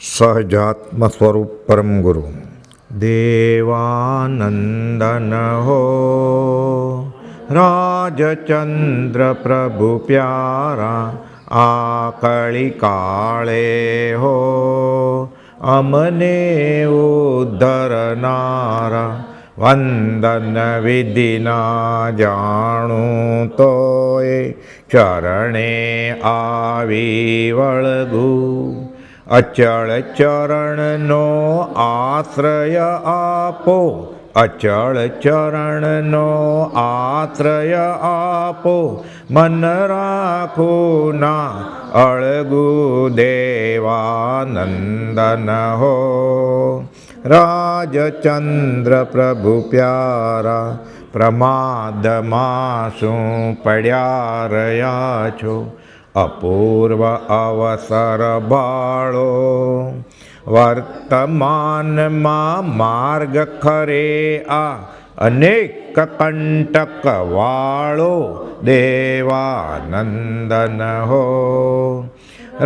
સહજાત્મ સ્વરૂપ પરમ ગુરુ દેવાનંદન હો રાજચંદ્ર પ્રભુ પ્યારા આકળી કાળે હો અમને ઉદ્ધરનારા વંદન વિધિના જાણું તોય ચરણે આવી વળગુ અચળ ચરણનો આશ્રય આપો અચળ ચરણનો આશ્રય આપો મન રાખો ના અળગુ દેવાનંદન હો રાજચંદ્ર પ્રભુ પ્યારા પ્રમાદમાં શું પડ્યા રહ્યા છો અપૂર્વ અવસર બાળો વર્તમાનમાં માર્ગ ખરે આ અનેક કંટક વાળો દેવાનંદન હો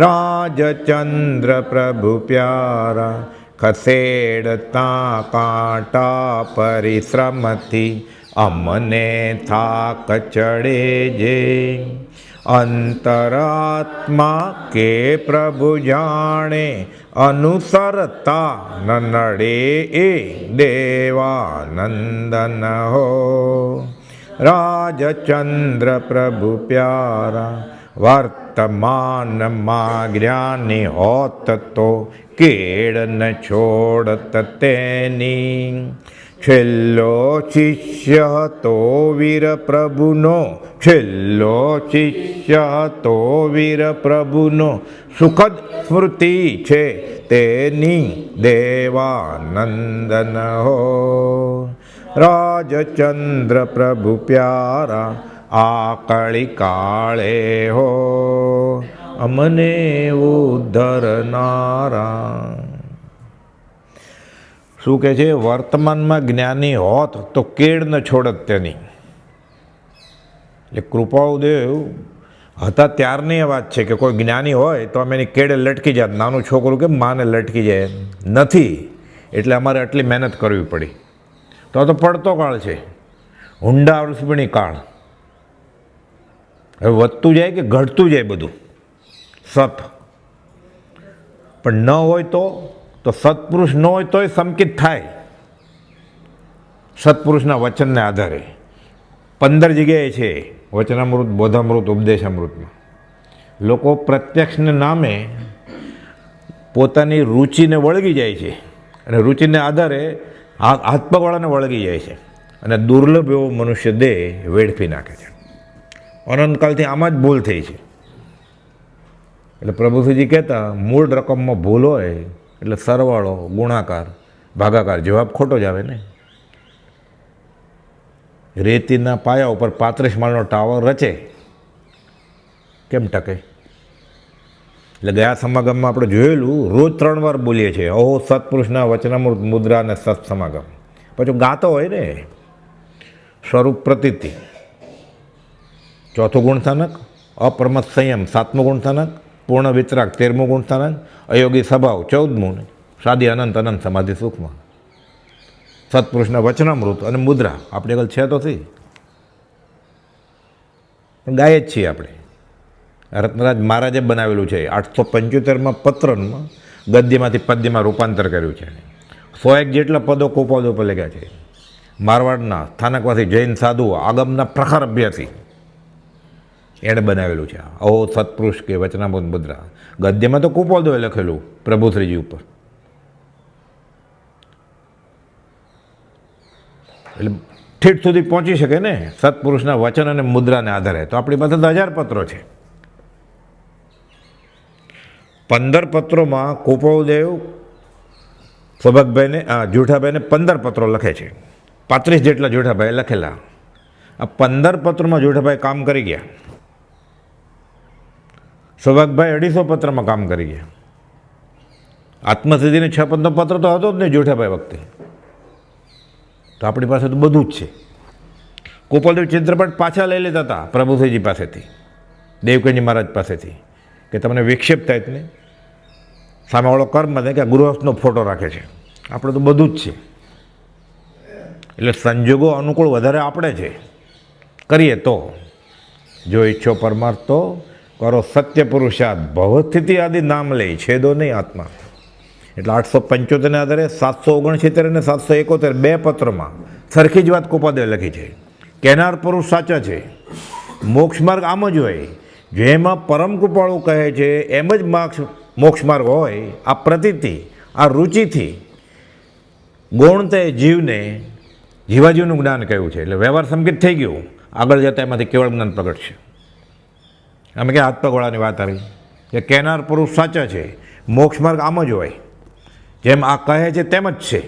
રાજચંદ્ર પ્રભુ પ્યારા ખસેડતા કાંટા પરિશ્રમથી અમને થાક ચડે જે અંતરાત્મા કે પ્રભુ જાણે અનુસરતા ન નડે એ દેવાનંદન હો રાજચંદ્ર પ્રભુ પ્યારા વર્તમાનમાં જ્ઞાની હોત તો કેળ ન છોડત તેની છેલ્લો શિષ્ય હતો વીર પ્રભુનો છેલ્લો શિષ્ય હતો વીર પ્રભુનો સુખદ સ્મૃતિ છે તેની દેવાનંદન હો રાજચંદ્ર પ્રભુ પ્યારા આકળી કાળે હો અમને ઉદ્ધરનારા. શું કહે છે? વર્તમાનમાં જ્ઞાની હોત તો કેળ ન છોડત તેની. એટલે કૃપાળુદેવ હતા ત્યારની એ વાત છે કે કોઈ જ્ઞાની હોય તો અમે એની કેળે લટકી જાય. નાનું છોકરું કેમ માને લટકી જાય નથી, એટલે અમારે આટલી મહેનત કરવી પડી. તો પડતો કાળ છે, ઊંડા અળસપણી કાળ. હવે વધતું જાય કે ઘટતું જાય બધું સત, પણ ન હોય તો સત્પુરુષ ન હોય તોય સંકિત થાય. સત્પુરુષના વચનને આધારે 15 જગ્યાએ છે વચનામૃત, બોધામૃત, ઉપદેશામૃતમાં. લોકો પ્રત્યક્ષને નામે પોતાની રુચિને વળગી જાય છે અને રુચિને આધારે હાથ પગવાળાને વળગી જાય છે અને દુર્લભ એવો મનુષ્ય દેહ વેડફી નાખે છે. અનંતકાલથી આમાં જ ભૂલ થઈ છે. એટલે પ્રભુશ્રીજી કહેતા મૂળ રકમમાં ભૂલ હોય એટલે સરવાળો, ગુણાકાર, ભાગાકાર જવાબ ખોટો જ આવે ને. રેતીના પાયા ઉપર 35 માળનો ટાવર રચે કેમ ટકે? એટલે ગયા સમાગમમાં આપણે જોયેલું, રોજ 3 વાર બોલીએ છીએ અહો સત્પુરુષના વચનામૃત, મુદ્રા અને સત સમાગમ. પછી ગાતો હોય ને સ્વરૂપ પ્રતીતિ. 4થું ગુણસ્થાનક અપ્રમત સંયમ, 7મું ગુણસ્થાનક પૂર્ણ વિતરાગ, 13મું ગુણસ્થાનક અયોગી સ્વભાવ, 14મું સાદી અનંત અનંત સમાધિ સુખમાં. સત્પુરુષના વચનામૃત અને મુદ્રા આપણે આગળ છે તો થઈ ગાય જ છીએ આપણે. રત્નરાજ મહારાજે બનાવેલું છે. 875માં પત્રમાં ગદ્યમાંથી પદ્યમાં રૂપાંતર કર્યું છે. 101 જેટલા પદો કોપાદો પર લખ્યા છે. મારવાડના સ્થાનકવાસી જૈન સાધુ આગમના પ્રખર અભ્યાસી એણે બનાવેલું છે. અહો સત્પુરુષ કે વચનામૃત મુદ્રા. ગદ્યમાં તો કુપોદોએ લખેલું પ્રભુશ્રીજી ઉપર. એટલે ઠીઠ સુધી પહોંચી શકે ને સત્પુરુષના વચન અને મુદ્રાને આધારે. તો આપણી પાસે તો 1000 પત્રો છે. 15 પત્રોમાં કુપોદેવ સૌભાગભાઈને જૂઠાભાઈને 15 પત્રો લખે છે. 35 જેટલા જૂઠાભાઈએ લખેલા. આ 15 પત્રોમાં જૂઠાભાઈ કામ કરી ગયા. સૌભાગભાઈ 250 પત્રમાં કામ કરી ગયા. આત્મસિદ્ધિને 6 પદનો પત્ર તો હતો જ નહીં જૂઠાભાઈ વખતે. તો આપણી પાસે તો બધું જ છે. ગોપાલદેવ ચિત્રપટ પાછા લઈ લેતા હતા પ્રભુશ્રીજી પાસેથી, દેવકીજી મહારાજ પાસેથી, કે તમને વિક્ષેપ થાય જ નહીં. સામેવાળો કર્મ દે કે ગૃહસ્થનો ફોટો રાખે છે, આપણે તો બધું જ છે. એટલે સંજોગો અનુકૂળ વધારે આપણે છે, કરીએ તો. જો ઈચ્છો પરમાર્થ તો કરો સત્ય પુરુષાર્થ, ભવસ્થિતિ આદિ નામ લે, છેદો નહીં આત્મા. એટલે 875ને આધારે 769 અને 771 બે પત્રમાં સરખી જ વાત કુપાદેવે લખી છે. કહેનાર પુરુષ સાચા છે, મોક્ષ માર્ગ આમ જ હોય, જેમાં પરમ કૃપાળુ કહે છે એમ જ મોક્ષ માર્ગ હોય. આ પ્રતીતિ, આ રુચિથી ગૌણતે જીવને જીવાજીવનું જ્ઞાન કહ્યું છે. એટલે વ્યવહાર સંકેત થઈ ગયું, આગળ જતાં એમાંથી કેવળ જ્ઞાન પ્રગટ છે. અમે કે હાથ પગવાળાની વાત આવી કે કહેનાર પુરુષ સાચા છે, મોક્ષ માર્ગ આમ જ હોય, જેમ આ કહે છે તેમ જ છે.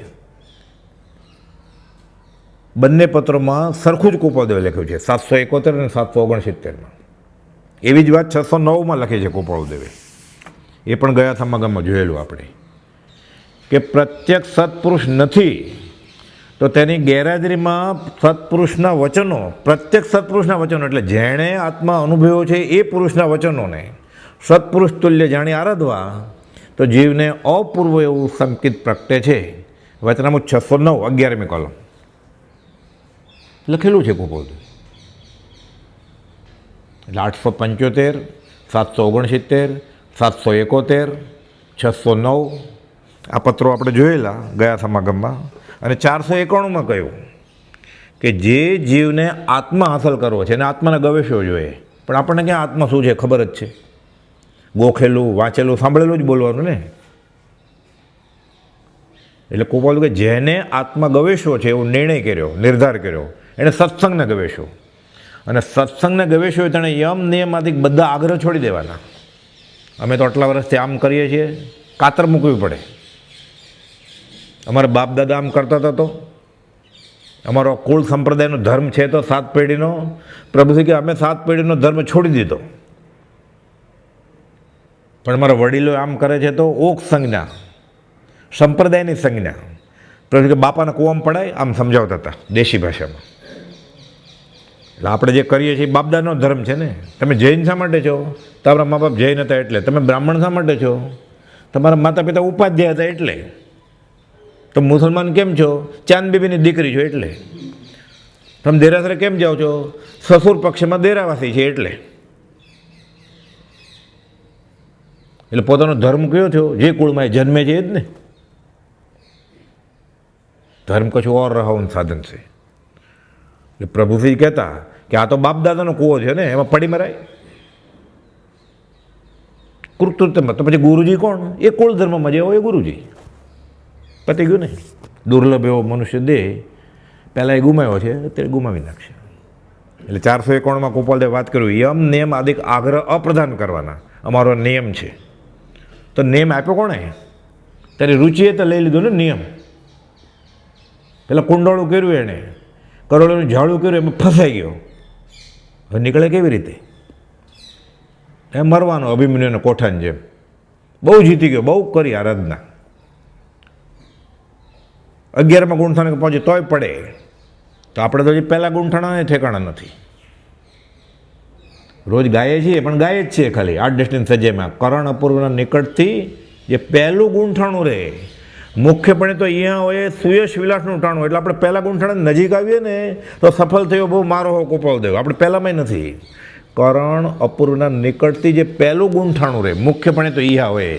બંને પત્રોમાં સરખું જ કુપાદેવે લખ્યું છે, 771 અને 769. એવી જ વાત 609માં લખી છે કુપાદેવે. એ પણ ગયા સમાગમમાં જોયેલું આપણે કે પ્રત્યક્ષ સત્પુરુષ નથી તો તેની ગેરહાજરીમાં સત્પુરુષના વચનો, પ્રત્યક્ષ સત્પુરુષના વચનો એટલે જેણે આત્મા અનુભવ્યો છે એ પુરુષના વચનોને સત્પુરુષ તુલ્ય જાણી આરાધવા તો જીવને અપૂર્વ એવું સંકિત પ્રગટે છે. વચનામૃત 609 11મી કોલમ લખેલું છે કુપાદેવે. એટલે 875, 769, 771, 609 આ પત્રો આપણે જોયેલા ગયા સમાગમમાં. અને 491માં કહ્યું કે જે જીવને આત્મા હાંસલ કરવો છે એને આત્માને ગવેષવો જોઈએ. પણ આપણને ક્યાં આત્મા શું છે ખબર જ છે, ગોખેલું વાંચેલું સાંભળેલું જ બોલવાનું ને. એટલે કુપાદેવ કે જેને આત્મા ગવેષવો છે એવો નિર્ણય કર્યો, નિર્ધાર કર્યો, એણે સત્સંગને ગવેષવો. અને સત્સંગને ગવેષવો તેણે યમ નિયમાથી બધા આગ્રહ છોડી દેવાના. અમે તો આટલા વર્ષથી આમ કરીએ છીએ, કાતર મૂકવી પડે. અમારા બાપ દાદા આમ કરતા હતા તો અમારો કુળ સંપ્રદાયનો ધર્મ છે તો 7 પેઢીનો. પ્રભુજી કે અમે 7 પેઢીનો ધર્મ છોડી દીધો, પણ અમારા વડીલો આમ કરે છે તો ઓક સંજ્ઞા, સંપ્રદાયની સંજ્ઞા. પ્રભુ કે બાપાને કૂવામાં પડાય આમ સમજાવતા હતા દેશી ભાષામાં. એટલે આપણે જે કરીએ છીએ બાપદાદાનો ધર્મ છે ને. તમે જૈન શા માટે છો? તમારા મા બાપ જૈન હતા એટલે. તમે બ્રાહ્મણ શા માટે છો? તમારા માતા પિતા ઉપાધ્યાય હતા એટલે. તમે મુસલમાન કેમ છો? ચાંદ બીબીની દીકરી છો એટલે. તમે દેરાસરે કેમ જાઓ છો? સસુર પક્ષમાં દેરાવાસી છે એટલે. એટલે પોતાનો ધર્મ કયો થયો? જે કુળમાં જન્મે છે એ જ ને. ધર્મ કશું ઓર રહાવાનું સાધન છે. એટલે પ્રભુશ્રી કહેતા કે આ તો બાપ દાદાનો કૂવો છે ને, એમાં પડી મરાય. કૃતૃત્વમાં તો પછી ગુરુજી કોણ? એ કુળ ધર્મમાં જે હોય એ ગુરુજી. પતી ગયું ને. દુર્લભ એવો મનુષ્ય દેહ પહેલાં એ ગુમાવ્યો છે, અત્યારે ગુમાવી નાખશે. એટલે 491માં કુપાદેવે વાત કર્યું યમ નિયમ આદિક આગ્રહ અપ્રદાન કરવાના અમારો નિયમ છે. તો નિયમ આપ્યો કોણે? તારી રુચિએ તો લઈ લીધો ને નિયમ. પેલા કુંડોળું કર્યું એણે, કરોડોનું ઝાડું કર્યું, એમાં ફસાઈ ગયો. હવે નીકળે કેવી રીતે? એ મરવાનો અભિમન્યુને કોઠાની જેમ. બહુ જીતી ગયો, બહુ કરી આરાધના. 11માં ગુંઠાણે પહોંચે તોય પડે. તો આપણે તો હજી પહેલાં ગુંઠાણાને ઠેકાણા નથી. રોજ ગાઈએ છીએ પણ ગાઈએ જ છીએ ખાલી 8 ડેસ્ટિન સજ્જેમાં. કરણ અપૂર્વના નિકટથી જે પહેલું ગુંઠાણું રહે મુખ્યપણે તો અહીંયા હોય સુયશ વિલાસનું ટાણું. એટલે આપણે પહેલાં ગુંઠાણા નજીક આવીએ ને તો સફળ થયો બહુ મારો હો કુપાદેવ. આપણે પહેલાંમાં નથી. કરણ અપૂર્વના નિકટથી જે પહેલું ગુંઠાણું રહે મુખ્યપણે તો અહીંયા હોય.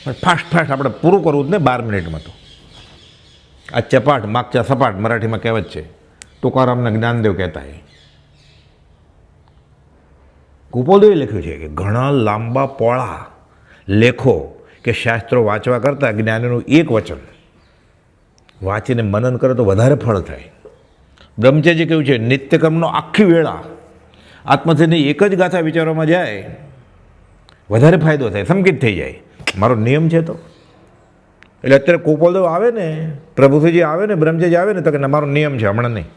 પણ ફાસ્ટ આપણે પૂરું કરવું જ ને 12 મિનિટમાં. તો આ ચપાટ માગચા સપાટ મરાઠીમાં કહેવત છે, તુકારામને જ્ઞાનદેવ કહેતા. કુપાદેવે લખ્યું છે કે ઘણા લાંબા પોળા લેખો કે શાસ્ત્રો વાંચવા કરતાં જ્ઞાનીનું એક વચન વાંચીને મનન કરે તો વધારે ફળ થાય. બ્રહ્મચર્ય કેવું છે? નિત્યકર્મનો આખી વેળા આત્મસિદ્ધની એક જ ગાથા વિચારવામાં જાય વધારે ફાયદો થાય, સંકિત થઈ જાય. મારો નિયમ છે તો. એટલે અત્યારે કુપાદેવ આવે ને, પ્રભુશ્રીજી આવે ને, બ્રહ્મચર્ય આવે ને તો કે મારો નિયમ છે, હમણાં નહીં.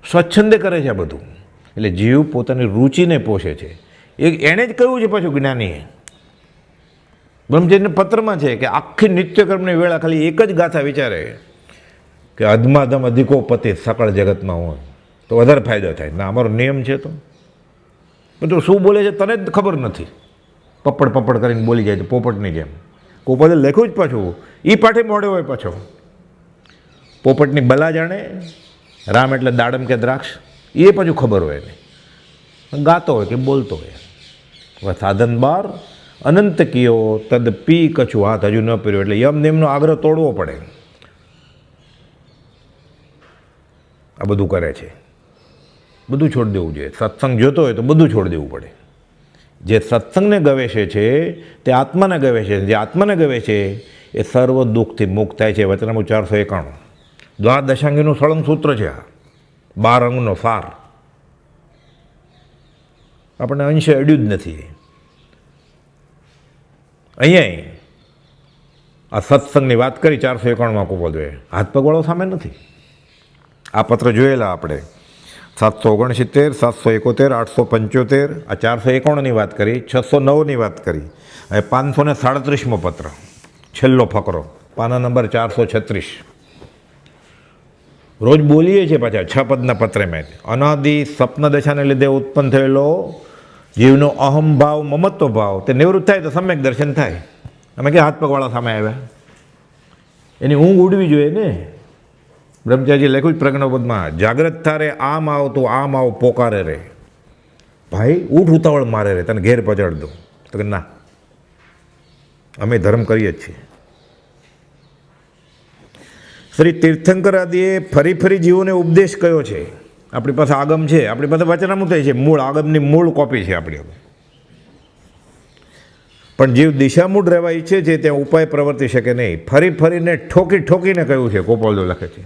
સ્વચ્છંદે કરે છે આ બધું. એટલે જીવ પોતાની રુચિને પોષે છે. એણે જ કહ્યું છે પાછું જ્ઞાનીએ બ્રહ્મચર્યના પત્રમાં છે કે આખી નિત્યકર્મની વેળા ખાલી એક જ ગાથા વિચારે કે અધમાધમ અધિકોપતિ સકળ જગતમાં હોય તો વધારે ફાયદો થાય. ના, અમારો નિયમ છે તો. બધું શું બોલે છે તને જ ખબર નથી. પપડ પપડ કરીને બોલી જાય તો પોપટની જેમ. પોપટે લખ્યું જ પાછું એ પાઠે મોડે હોય પાછો. પોપટની બલા જાણે, રામ એટલે દાડમ કે દ્રાક્ષ એ પાછું ખબર હોય એને, ગાતો હોય કે બોલતો હોય. સાધન બાર અનંત કિયો તદ પી કછું હાથ હજુ ન પીર્યો, એટલે યમ નિયમનો આગ્રહ તોડવો પડે. આ બધું કરે છે, બધું છોડી દેવું જોઈએ. સત્સંગ જોતો હોય તો બધું છોડી દેવું પડે. જે સત્સંગને ગવેશે છે તે આત્માને ગવેશે છે. જે આત્માને ગવે છે એ સર્વ દુઃખથી મુક્ત થાય છે. વચનામૃત 491. દ્વાદશાંગીનું સળંગ સૂત્ર છે આ, 12 અંગનો સાર. આપણને અંશે અડ્યું જ નથી. અહીંયા આ સત્સંગની વાત કરી 491માં કુપોદોએ, હાથ પગવાળો સામે નથી. આ પત્ર જોયેલા આપણે 769, 771, 875, આ 451ની વાત કરી, 609ની વાત કરી. હવે 537મો પત્ર, છેલ્લો ફકરો, પાના નંબર 436. રોજ બોલીએ છીએ પાછા 6 પદના પત્રમાં. અનાદિ સ્વપ્ન દશાને લીધે ઉત્પન્ન થયેલો જીવનો અહમ ભાવ, મમત્વ ભાવ તે નિવૃત્ત થાય તો સમ્યક દર્શન થાય. અમે કે હાથ પગવાળા સામે આવ્યા, એની ઊંઘ ઉડવી જોઈએ ને. બ્રહ્મચારી લખ્યું જ પ્રજ્ઞાપદમાં, જાગ્રત થારે આમ આવ તો આમ આવ પોકારે રે. ભાઈ ઊઠ ઉતાવળ મારે રે, તને ઘેર પચાડ દઉં. તો કે ના, અમે ધર્મ કરીએ જ છીએ. શ્રી તીર્થંકર આદિએ ફરી ફરી જીવોને ઉપદેશ કયો છે. આપણી પાસે આગમ છે, આપણી પાસે વચનામૃત છે, મૂળ આગમની મૂળ કોપી છે આપણી. પણ જીવ દિશામૂળ રહેવા ઈચ્છે છે ત્યાં ઉપાય પ્રવર્તી શકે નહીં. ફરી ફરીને ઠોકી ઠોકીને કહ્યું છે, ગોપાલદેવ લખે છે,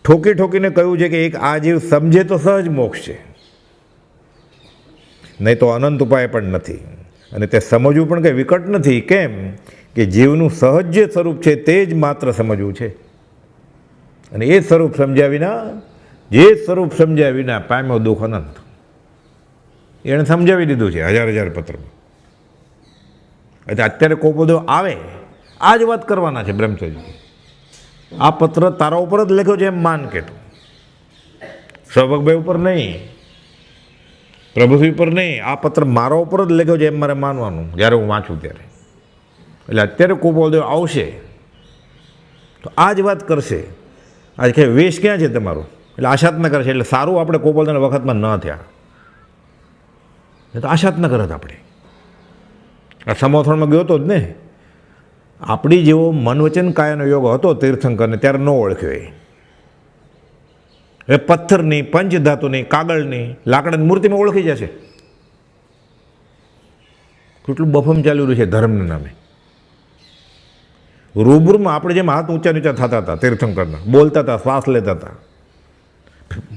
ઠોકી ઠોકીને કહ્યું છે કે એક આ જીવ સમજે તો સહજ મોક્ષ છે, નહીં તો અનંત ઉપાય પણ નથી. અને તે સમજવું પણ કંઈ વિકટ નથી. કેમ કે જીવનું સહજ જે સ્વરૂપ છે તે જ માત્ર સમજવું છે. અને એ સ્વરૂપ સમજ્યા વિના, જે સ્વરૂપ સમજ્યા વિના પામ્યો દુઃખ અનંત. એણે સમજાવી દીધું છે હજાર પત્રમાં. એટલે અત્યારે કોપોદેવ આવે આ જ વાત કરવાના છે બ્રહ્મચર્ય. આ પત્ર તારા ઉપર જ લખ્યો છે એમ માન કે તું, સૌભગભાઈ ઉપર નહીં, પ્રભુજી ઉપર નહીં, આ પત્ર મારા ઉપર જ લખ્યો છે એમ મારે માનવાનું જ્યારે હું વાંચું ત્યારે. એટલે અત્યારે કોપોદેવ આવશે તો આ જ વાત કરશે. આજે કે વેશ ક્યાં છે તમારો, એટલે આશાત ન કરશે. એટલે સારું આપણે કોપોદેવના વખતમાં ન થયા, તો આશાત ન કરત આપણે. આ સમોથણમાં ગયો હતો જ ને, આપણી જેવો મન વચન કાયાનો યોગ હતો તીર્થંકરને, ત્યારે ન ઓળખ્યો. એ પથ્થરની, પંચધાતુની, કાગળની, લાકડાની મૂર્તિમાં ઓળખી જશે. કેટલું બફમ ચાલી રહ્યું છે ધર્મના નામે. રૂબરૂમાં આપણે જેમ હાથ ઊંચા નીચા થતા હતા તીર્થંકરના, બોલતા હતા, શ્વાસ લેતા હતા,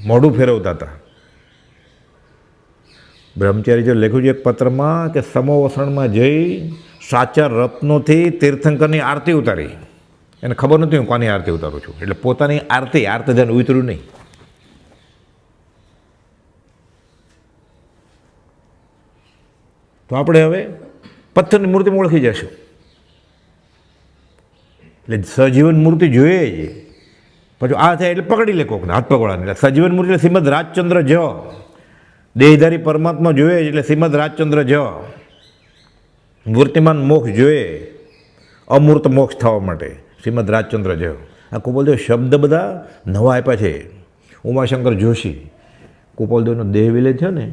મોઢું ફેરવતા હતા. બ્રહ્મચારી જો લખ્યું છે એક પત્રમાં કે સમોવસણમાં જઈ સાચા રત્નોથી તીર્થંકરની આરતી ઉતારી. એને ખબર નથી હું કોની આરતી ઉતારું છું, એટલે પોતાની આરતી આર્તજન ઉતર્યું નહીં. તો આપણે હવે પથ્થરની મૂર્તિમાં ઓળખી જશું. એટલે સજીવન મૂર્તિ જોઈએ જ. પછી આ થાય એટલે પકડી લે કોકને હાથ પકવાડાને. એટલે સજીવન મૂર્તિ એટલે શ્રીમદ રાજચંદ્ર જ, દેહધારી પરમાત્મા જોઈએ એટલે શ્રીમદ રાજચંદ્ર જ. મૂર્તિમાન મોક્ષ જોઈએ અમૂર્ત મોક્ષ થવા માટે શ્રીમદ રાજચંદ્ર જ. આ કુપોલદેવ શબ્દ બધા નવા આપ્યા છે. ઉમાશંકર જોશી કુપોલદેવનો દેહ વિલેજ છે ને,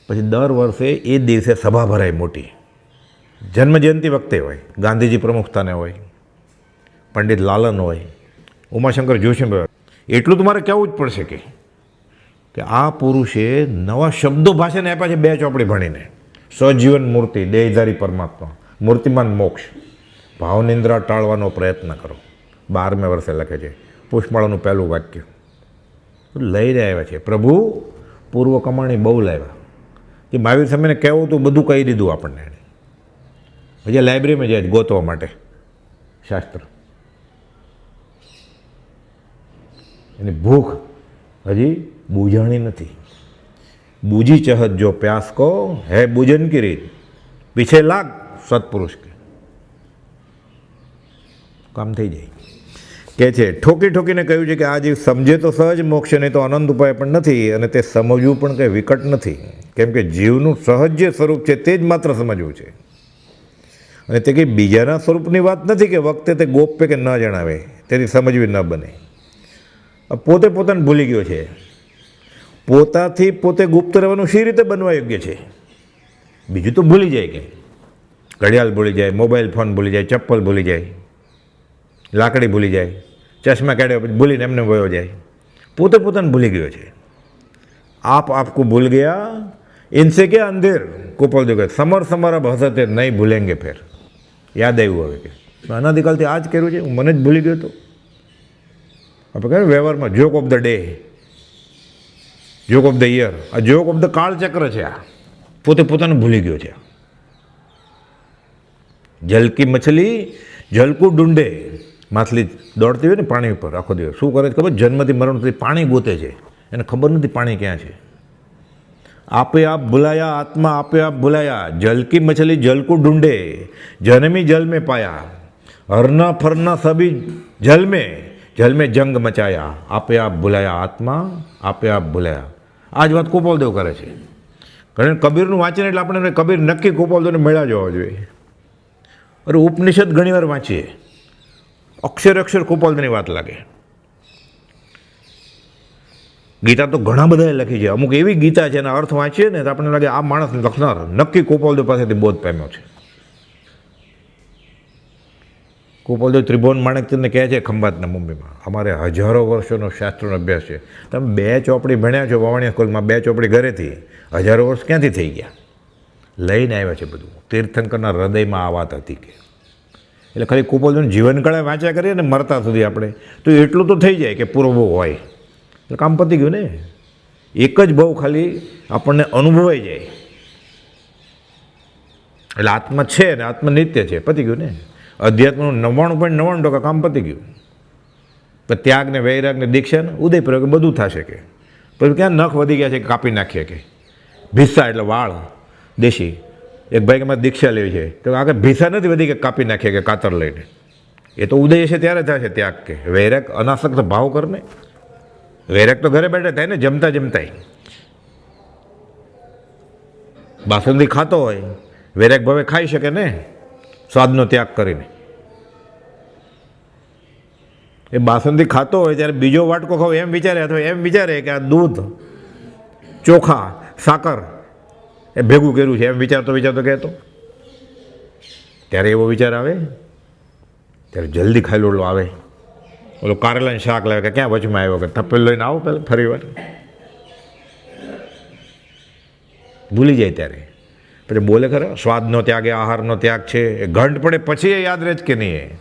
પછી દર વર્ષે એ દિવસે સભા ભરાય મોટી, જન્મજયંતિ વખતે હોય, ગાંધીજી પ્રમુખ સ્થાને હોય, પંડિત લાલન હોય, ઉમાશંકર જોશી. એટલું તો મારે કહેવું જ પડશે કે આ પુરુષે નવા શબ્દો ભાષાને આપ્યા છે 2 ચોપડી ભણીને. સજીવન મૂર્તિ, દેહધારી પરમાત્મા, મૂર્તિમાન મોક્ષ, ભાવનિંદ્રા ટાળવાનો પ્રયત્ન કરો. 12મે વર્ષે લખે છે. પુષ્પમાળાનું પહેલું વાક્ય લઈને આવ્યા છે. પ્રભુ પૂર્વ કમાણી બહુ લાવ્યા. કે મહાવીર સ્વામીને કહેવું તું બધું કહી દીધું આપણને. હજી લાઇબ્રેરીમાં જાય ગોતવા માટે શાસ્ત્ર. એની ભૂખ હજી બુઝાણી નથી. બૂજી ચહત જો પ્યાસ કો હે બુજન की રીત, પીછે લાગ સત્પુરુષ કે કામ થઈ જાય. કે છે ઠોકી ઠોકીને કહ્યું છે કે આ જીવ સમજે તો સહજ મોક્ષ, નહીં તો અનંત ઉપાય પણ નથી, અને તે સમજવું પણ કંઈ વિકટ નથી, કેમ કે જીવનું સહજ જે સ્વરૂપ છે તે જ માત્ર સમજવું છે. અને તે કંઈ બીજાના સ્વરૂપની વાત નથી કે વખતે તે ગોપ્ય કે ન જણાવે તેથી સમજવી ન બને. પોતે પોતાને ભૂલી ગયો છે. પોતાથી પોતે ગુપ્ત રહેવાનું શી રીતે બનવા યોગ્ય છે? બીજું તો ભૂલી જાય, કે ઘડિયાળ ભૂલી જાય, મોબાઈલ ફોન ભૂલી જાય, ચપ્પલ ભૂલી જાય, લાકડી ભૂલી જાય, ચશ્મા કાઢ્યો પછી ભૂલીને એમને વયો જાય. પોતે પોતાને ભૂલી ગયો છે. આપ આપકો ભૂલ ગયા ઇનસે કે અંધેર કોપલ દો, સમર સમર અબ હસતે નહીં ભૂલેંગે ફેર. યાદ આવ્યું હવે કે અનાદિકાલથી આ જ કર્યું છે, હું મને જ ભૂલી ગયો હતો. આપણે કહે વ્યવહારમાં joke of the day, joke of the year, આ જોક ઓફ ધ કાળચક્ર છે. આ પોતે પોતાને ભૂલી ગયો છે. જલકી મછલી જલકું ડુંડે, માછલી દોડતી હોય ને પાણી ઉપર આખો દિવસ, શું કરે છે ખબર? જન્મથી મરણ સુધી પાણી ગોતે છે, એને ખબર નથી પાણી ક્યાં છે. આપે આપ ભૂલાયા આત્મા, આપે આપ ભૂલાયા, જલકી મછલી જલકું ઢૂંઢે, જન્મી જલ में पाया, हरना फरना सभी जल में जंग मचाया, आपे आप भूलाया आत्मा, आपे आप ભૂલાયા. આ જ વાત ગોપાલદેવ કરે છે. કારણ કબીરનું વાંચીને એટલે આપણે કબીર નક્કી ગોપાલદેવને મળ્યા જવા જોઈએ. અરે ઉપનિષદ ઘણીવાર વાંચીએ, અક્ષર અક્ષર ગોપાલદેવની વાત લાગે. ગીતા તો ઘણા બધાએ લખી છે. અમુક એવી ગીતા છે એના અર્થ વાંચીએ ને તો આપણને લાગે આ માણસને લખનાર નક્કી ગોપાલદેવ પાસેથી બોધ પામ્યો છે. ગોપાલદેવ ત્રિભુવન માણેકચંદને કહે છે ખંભાતના મુંબઈમાં, અમારે હજારો વર્ષોનો શાસ્ત્રોનો અભ્યાસ છે, તમે 2 ચોપડી ભણ્યા છો વાવણિયા સ્કૂલમાં, 2 ચોપડી ઘરેથી, હજારો વર્ષ ક્યાંથી થઈ ગયા? લઈને આવ્યા છે બધું. તીર્થંકરના હૃદયમાં આ વાત હતી કે એટલે ખાલી ગોપાલદેવનું જીવનકાળે વાંચ્યા કરીએ ને મરતા સુધી આપણે તો એટલું તો થઈ જાય કે પૂરો બહુ હોય એટલે કામ પતી ગયું ને. એક જ બહુ ખાલી આપણને અનુભવાઈ જાય એટલે આત્મા છે ને આત્મા નિત્ય છે, પતી ગયું ને. અધ્યાત્મનું 99.99% કામ પતી ગયું. પણ ત્યાગ ને વૈરાગ ને દીક્ષા ને ઉદયપ્રયોગ બધું થશે કે પછી ક્યાં નખ વધી ગયા છે કે કાપી નાખીએ કે ભીસા એટલે વાળ દેશી. એક ભાઈ કે મારે દીક્ષા લેવી છે તો આગળ ભીસા નથી વધી કે કાપી નાખીએ કે કાતર લઈને. એ તો ઉદય છે ત્યારે થશે ત્યાગ કે વૈરાગ અનાસક્ત ભાવ કરને. વૈરાગ તો ઘરે બેઠા થાય ને, જમતા જમતા. બાસુંદી ખાતો હોય વૈરાગ ભાવે ખાઈ શકે ને, સ્વાદનો ત્યાગ કરીને. એ બાસુંદી ખાતો હોય ત્યારે બીજો વાટકો ખાવ એમ વિચારે, અથવા એમ વિચારે કે આ દૂધ ચોખા સાકર એ ભેગું કર્યું છે એમ વિચારતો કહેતો. ત્યારે એવો વિચાર આવે ત્યારે જલ્દી ખાઈ લોડલો આવે. ઓલો કારેલાનું શાક લાવે કે ક્યાં વચમાં આવ્યો કે તપેલ લઈને આવો પહેલાં ફરી વાર ભૂલી જાય. ત્યારે પછી બોલે ખરા સ્વાદનો ત્યાગ એ આહારનો ત્યાગ છે, એ ઘંટ પડે પછી એ યાદ રહે જ કે નહીં.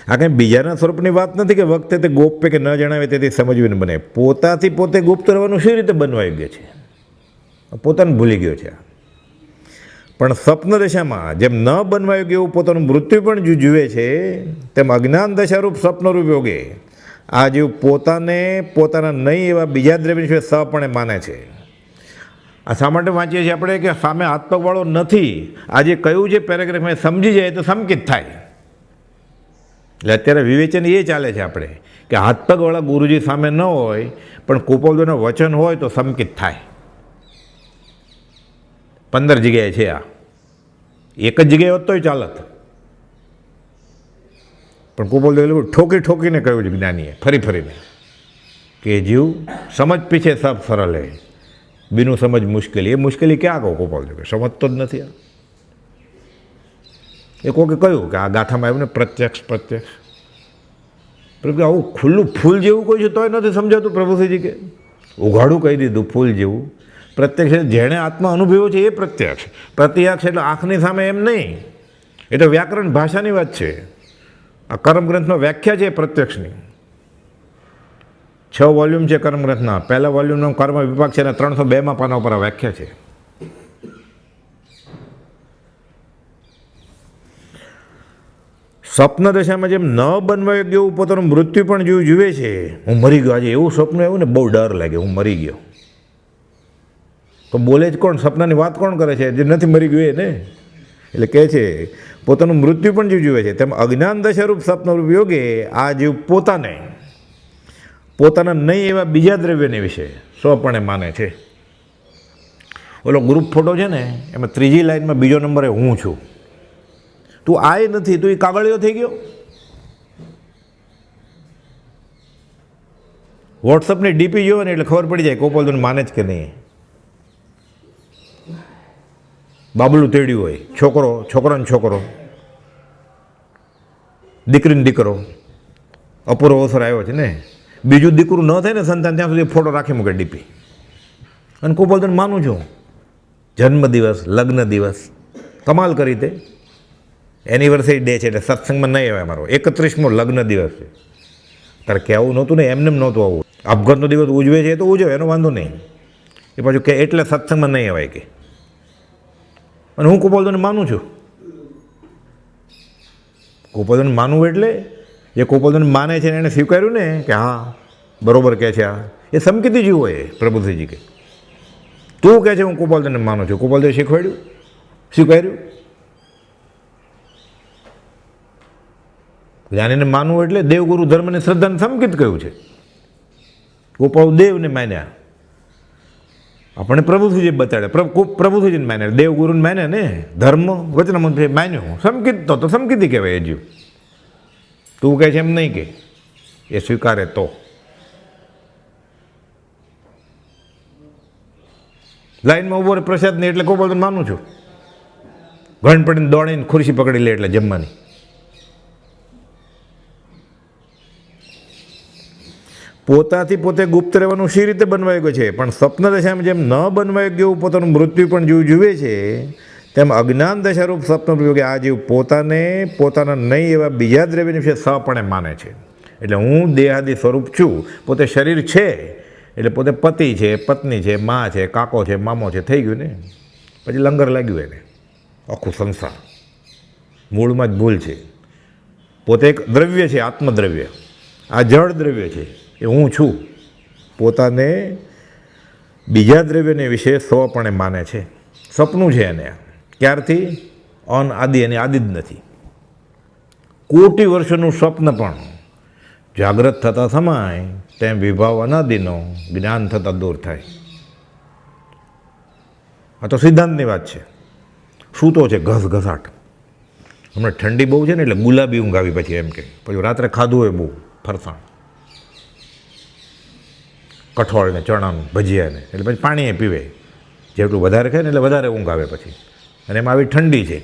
આ કંઈ બીજાના સ્વરૂપની વાત નથી કે વખતે તે ગોપ્ય કે ન જણાવે તેથી સમજવી ન બને. પોતાથી પોતે ગુપ્ત રહેવાનું શી રીતે બનવા યોગ્ય છે? પોતાને ભૂલી ગયો છે. પણ સ્વપ્ન દશામાં જેમ ન બનવા યોગ્ય એવું પોતાનું મૃત્યુ પણ જુએ છે, તેમ અજ્ઞાન દશારૂપ સ્વપ્નરૂપ યોગે આ જીવ પોતાને પોતાના નહીં એવા બીજા દ્રવ્ય વિશે સપણે માને છે. આ શા માટે વાંચીએ છીએ આપણે કે સામે હાથ પગવાળો નથી, આજે કયું છે પેરેગ્રાફમાં સમજી જાય તો સંકિત થાય. એટલે અત્યારે વિવેચન એ ચાલે છે આપણે કે હાથ પગવાળા ગુરુજી સામે ન હોય પણ ગોપાલદેવનું વચન હોય તો સંકિત થાય. 15 જગ્યાએ છે આ, એક જ જગ્યાએ હોત તોય ચાલત. પણ ગોપાલદેવ ઠોકી ઠોકીને કહ્યું છે જ્ઞાનીએ ફરી ફરીને કે જીવ સમજ પીછે સબ સરળ હે, બીનું સમજ મુશ્કેલી. એ મુશ્કેલી ક્યાં કહો ગોપાલદેવ સમજતો જ નથી. આ એ કોકે કહ્યું કે આ ગાથામાં આવ્યું ને પ્રત્યક્ષ પ્રભુ આવું ખુલ્લું ફૂલ જેવું કોઈ છે તોય નથી સમજાતું. પ્રભુશ્રીજી કે ઉઘાડું કહી દીધું ફૂલ જેવું. પ્રત્યક્ષ જેણે આત્મા અનુભવ્યો છે એ પ્રત્યક્ષ. પ્રત્યક્ષ એટલે આંખની સામે એમ નહીં, એ તો વ્યાકરણ ભાષાની વાત છે. આ કર્મગ્રંથમાં વ્યાખ્યા છે પ્રત્યક્ષની. 6 વોલ્યુમ છે કર્મગ્રંથના. પહેલા વોલ્યુમનો કર્મ વિભાગ છે અને 302 પાના ઉપર આ વ્યાખ્યા છે. સ્વપ્ન દશામાં જેમ ન બનવા યોગ્ય એવું પોતાનું મૃત્યુ પણ જુએ છે. હું મરી ગયો. આજે એવું સ્વપ્ન આવ્યું ને બહુ ડર લાગે, હું મરી ગયો. તો બોલે જ કોણ? સપનાની વાત કોણ કરે છે? જે નથી મરી ગયું એ ને. એટલે કહે છે પોતાનું મૃત્યુ પણ જીવ જુએ છે, તેમ અજ્ઞાન દશારૂપ સ્વપ્નરૂપ યોગે આ જીવ પોતાના નહીં એવા બીજા દ્રવ્યને વિશે સ્વપણે માને છે. ઓલો ગ્રુપ ફોટો છે ને, એમાં ત્રીજી લાઈનમાં બીજો નંબરે હું છું. તું આય નથી, તું એ કાગળિયો થઈ ગયો. વોટ્સઅપની ડીપી જોવે ને એટલે ખબર પડી જાય ગોપાલધન માને જ કે નહીં. બાબલું તેડ્યું હોય, છોકરાનો છોકરો, દીકરીને દીકરો, અપૂરો અવસર આવ્યો છે ને, બીજું દીકરું ન થાય ને સંતાન ત્યાં સુધી ફોટો રાખી મૂકે ડીપી. અને ગોપાલધન માનું છું, જન્મદિવસ, લગ્ન દિવસ કમાલ કરી તે એનિવર્સરી ડે છે એટલે સત્સંગમાં નહીં આવે. અમારો 31મો લગ્ન દિવસ છે. તારે કહેવું નહોતું ને, એમને નહોતું આવું. આપઘાતનો દિવસ ઉજવે છે તો ઉજવે, એનો વાંધો નહીં. એ પાછું કે એટલે સત્સંગમાં નહીં અવાય કે. અને હું ગોપાલધન માનું છું. ગોપાલધન માનવું એટલે જે ગોપાલધન માને છે ને એને સ્વીકાર્યું ને કે હા બરોબર કહે છે, આ એ સમકીતી જીવ હોય. પ્રભુશ્રીજી કે તું કહે છે હું ગોપાલધનને માનું છું, ગોપાલદેવ શીખવાડ્યું, સ્વીકાર્યું. જ્ઞાનીને માનવું એટલે દેવગુરુ ધર્મને શ્રદ્ધાને સમકીત કહ્યું છે. ગોપાલ દેવને માન્યા, આપણે પ્રભુશ્રીજી બતાડે, પ્રભુશ્રીજીને માન્યા, દેવગુરુને માન્યા ને, ધર્મ વચનામૃત માન્યું, સમકીત તો સમકીતી કહેવાય. એ જીવ તું કહે છે એમ નહીં કે એ સ્વીકારે તો. લાઈનમાં ઉભો રહે પ્રસાદ નહીં એટલે ગોપાલધન માનું છું. ઘણ પડીને દોડીને ખુરશી પકડી લે એટલે જમવાની. પોતાથી પોતે ગુપ્ત રહેવાનું શી રીતે બનવાઈ ગયું છે, પણ સ્વપ્ન દશામાં જેમ ન બનવાઈ ગયું પોતાનું મૃત્યુ પણ જીવ જુએ છે, તેમ અજ્ઞાન દશારૂપ સ્વપ્ન યોગે આ જીવ પોતાના નહીં એવા બીજા દ્રવ્યની વિશે સપણે માને છે. એટલે હું દેહાદી સ્વરૂપ છું, પોતે શરીર છે એટલે પોતે પતિ છે, પત્ની છે, મા છે, કાકો છે, મામો છે, થઈ ગયું ને. પછી લંગર લાગ્યું એને આખું સંસાર. મૂળમાં જ ભૂલ છે. પોતે એક દ્રવ્ય છે, આત્મદ્રવ્ય. આ જળ દ્રવ્ય છે, એ હું છું. પોતાને બીજા દ્રવ્યને વિશે સ્વપણે માને છે. સપનું છે એને. ક્યારથી? અનાદિ, એની આદિ જ નથી. કોટી વર્ષોનું સ્વપ્ન પણ જાગ્રત થતા સમય તેમ વિભાવ અનાદિનો જ્ઞાન થતાં દૂર થાય. આ તો સિદ્ધાંતની વાત છે. સૂતો છે ઘસઘસાટ. હમણાં ઠંડી બહુ છે ને એટલે ગુલાબી ઊંઘ આવી પછી એમ કે પછી રાત્રે ખાધું હોય બહુ ફરસાણ, કઠોળ ને ચણાનું ભજીયા ને, એટલે પછી પાણી પીવે. જેટલું વધારે ખાય ને એટલે વધારે ઊંઘ આવે પછી. અને એમાં આવી ઠંડી છે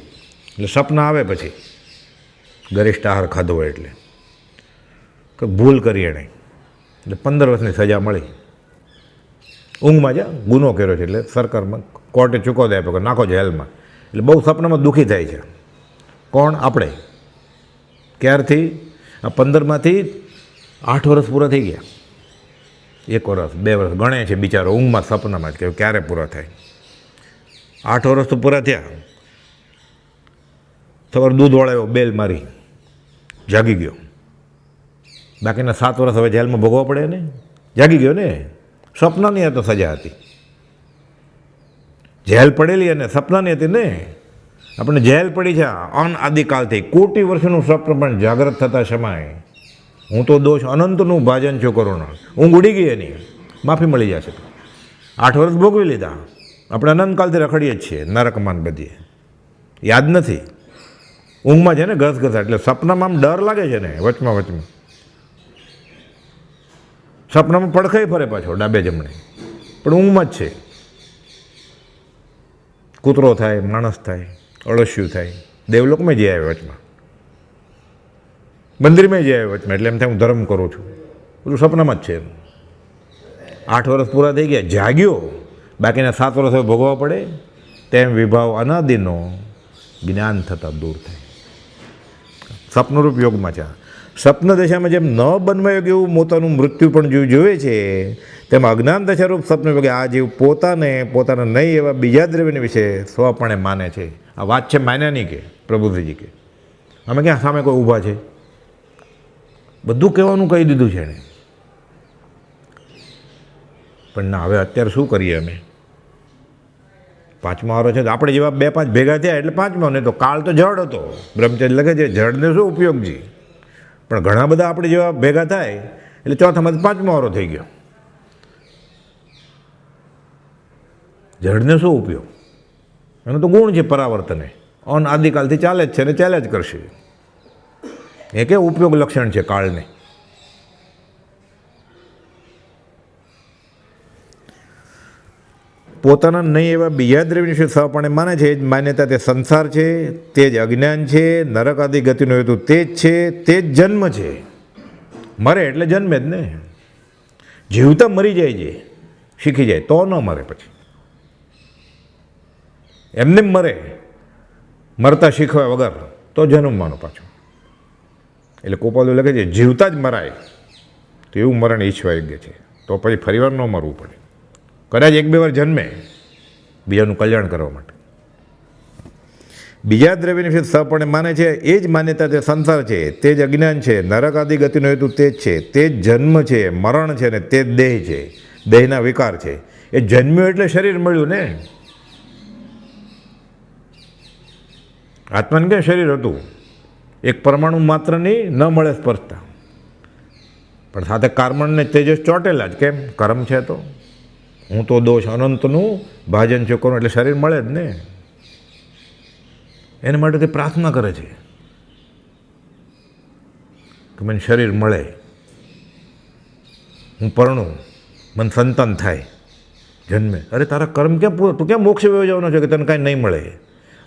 એટલે સપના આવે પછી ગરિષ્ઠ આહાર ખાધો હોય એટલે કે ભૂલ કરી એણે એટલે 15 વર્ષની સજા મળી. ઊંઘમાં જા ગુનો કર્યો છે એટલે સરકારમાં કોર્ટે ચૂકવદો આપ્યો કે નાખો જેલમાં. એટલે બહુ સપનામાં દુઃખી થાય છે. કોણ? આપણે. ક્યારથી? આ 15માંથી 8 વર્ષ પૂરા થઈ ગયા. 1 વર્ષ 2 વર્ષ ગણે છે બિચારો ઊંઘમાં સપનામાં જ કે ક્યારે પૂરા થાય. 8 વર્ષ તો પૂરા થયા. સવારે દૂધવાળો આવ્યો, બેલ મારી, જાગી ગયો. બાકીના 7 વર્ષ હવે જેલમાં ભોગવવા પડે ને. જાગી ગયો ને. સપનાની તો સજા હતી. જેલ પડેલી અને સપનાની હતી ને. આપણે જેલ પડી છે અનાદિકાલથી. કોટી વર્ષનું સ્વપ્ન પણ જાગ્રત થતા સમયે હું તો દોષ અનંતનું ભાજન છું કરું. ઊંઘ ઉડી ગઈ એની, માફી મળી જશે. 8 વર્ષ ભોગવી લીધા. આપણે અનંતકાલથી રખડીએ જ છીએ નરકમાં બધી. યાદ નથી. ઊંઘમાં છે ને ઘસઘસા એટલે સપનામાં આમ ડર લાગે છે ને વચમાં. સપનામાં પડખાઈ ફરે પાછો ડાબે જમણે, પણ ઊંઘમાં જ છે. કૂતરો થાય, માણસ થાય, અળસિયું થાય. દેવલોકમાં જઈ આવે વચમાં, મંદિરમાં જઈ આવે વચમાં. એટલે એમ થાય હું ધર્મ કરું છું. બધું સપનામાં જ છે. 8 વર્ષ પૂરા થઈ ગયા, જાગ્યો. બાકીના 7 વર્ષ હવે ભોગવવા પડે. તેમ વિભાવ અનાદિનો જ્ઞાન થતાં દૂર થાય. સ્વપ્નરૂપ યોગમાં છે. સ્વપ્ન દશામાં જેમ ન બનવા યોગ્ય એવું પોતાનું મૃત્યુ પણ જીવ જોવે છે, તેમ અજ્ઞાન દશારૂપ સ્વપ્ન યોગે આ જીવ પોતાના નહીં એવા બીજા દ્રવ્યને વિશે સ્વપણે માને છે. આ વાત છે માન્યા નહીં કે પ્રભુશ્રીજી કે અમે ક્યાં સામે કોઈ ઊભા છે. બધું કહેવાનું કહી દીધું છે એણે. પણ ના, હવે અત્યારે શું કરીએ અમે? પાંચમો વારો છે તો આપણે જેવા 2-5 ભેગા થયા એટલે પાંચમો, નહીં તો કાળ તો જડ હતો. બ્રહ્મચર્ય લખે છે જડને શું ઉપયોગજી, પણ ઘણા બધા આપણે જેવા ભેગા થાય એટલે ચોથામાંથી પાંચમો વારો થઈ ગયો. જડને શું ઉપયોગ, એનો તો ગુણ છે પરાવર્તને, અન આદિકાલથી ચાલે જ છે ને ચાલે જ કરશે. એ કે ઉપયોગ લક્ષણ છે કાળને. પોતાના નહીં એવા બીજા દ્રવ્ય વિશે સહપણે માને છે, એ જ માન્યતા તે સંસાર છે, તે જ અજ્ઞાન છે, નરક આદિ ગતિનો હેતુ તે જ છે, તે જ જન્મ છે. મરે એટલે જન્મે જ ને, જીવતા મરી જાય છે, શીખી જાય તો ન મરે, પછી એમને મરે મરતા શીખવા વગર તો જન્મવાનો પાછો. એટલે કોપાલુ લખે છે જીવતા જ મરાય તો એવું મરણ ઈચ્છવા યોગ્ય છે, તો પછી ફરીવાર ન મરવું પડે. કદાચ 1-2 વાર જન્મે બીજાનું કલ્યાણ કરવા માટે. બીજા દ્રવ્યની વિશે સહપણે માને છે, એ જ માન્યતા તે સંસાર છે, તે જ અજ્ઞાન છે, નરક આદિ ગતિનો હેતુ તે જ છે, તે જ જન્મ છે, મરણ છે ને તે જ દેહ છે, દેહના વિકાર છે. એ જન્મ્યો એટલે શરીર મળ્યું ને, આત્માને ક્યાં શરીર હતું, એક પરમાણુ માત્રની ન મળે સ્પર્શતા, પણ સાથે કાર્બનને તેજસ ચોટેલા જ. કેમ? કર્મ છે તો. હું તો દોષ અનંતનું ભાજન ચૂકવવાનું, એટલે શરીર મળે જ ને. એના માટે તે પ્રાર્થના કરે છે કે મને શરીર મળે, હું પરણું, મને સંતાન થાય, જન્મે. અરે તારા કર્મ ક્યાં પૂરો, તું ક્યાં મોક્ષ વયો જવાનો છે કે તને કાંઈ નહીં મળે?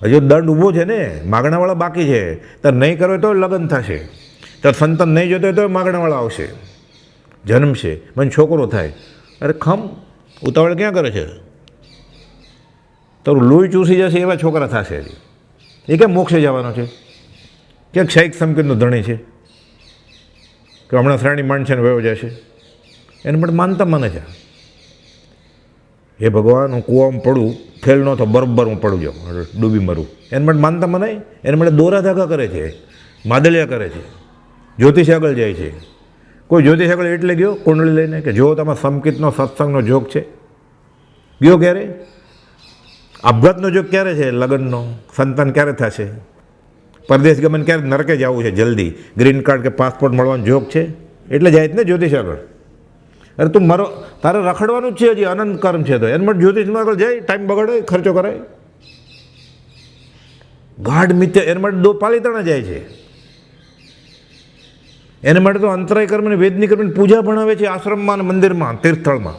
હજુ દંડ ઊભો છે ને, માગણાવાળા બાકી છે. તારે નહીં કરો તો લગ્ન થશે, તારે સંતાન નહીં જોતો હોય તો માગણાવાળા આવશે, જન્મશે, મને છોકરો થાય. અરે ખમ, ઉતાવળ ક્યાં કરે છે? તારું લોહી ચૂસી જશે એવા છોકરા થશે. એ કેમ મોક્ષે જવાનો છે? ક્યાંક શાહિક સંકેતનો ધણી છે કે હમણાં શ્રેણી માંડ છે ને વયો જશે? એને માટે માનતા માને છે. હે ભગવાન, હું કૂવામાં પડું, ફેલ ન તો બરોબર હું પડું જાઉં, ડૂબી મરું. એને માટે માનતા મનાય. એને માટે દોરા ધાગા કરે છે, માદલિયા કરે છે, જ્યોતિષ આગળ જાય છે. કોઈ જ્યોતિષ આગળ એટલે ગયો કુંડળી લઈને કે જો તમારા સંકિતનો સત્સંગનો જોગ છે? ગયો ક્યારે? આપઘાતનો જોગ ક્યારે છે? લગ્નનો. સંતાન ક્યારે થશે? પરદેશ ગમન ક્યારે? નરકે જવું છે જલ્દી, ગ્રીન કાર્ડ કે પાસપોર્ટ મળવાનો જોગ છે, એટલે જાય જ ને જ્યોતિષ આગળ. અરે તું મારો, તારે રખડવાનું જ છે, હજી અનંત કર્મ છે તો. એને માટે જ્યોતિષમાં આગળ જાય, ટાઈમ બગાડે, ખર્ચો કરાય, ગાઢ મિથ્ય. એના માટે દો પાલીતાણા જાય છે. એના માટે તો અંતરાય કર્મને, વેદની કર્મની પૂજા ભણાવે છે આશ્રમમાં, મંદિરમાં, તીર્થસ્થળમાં.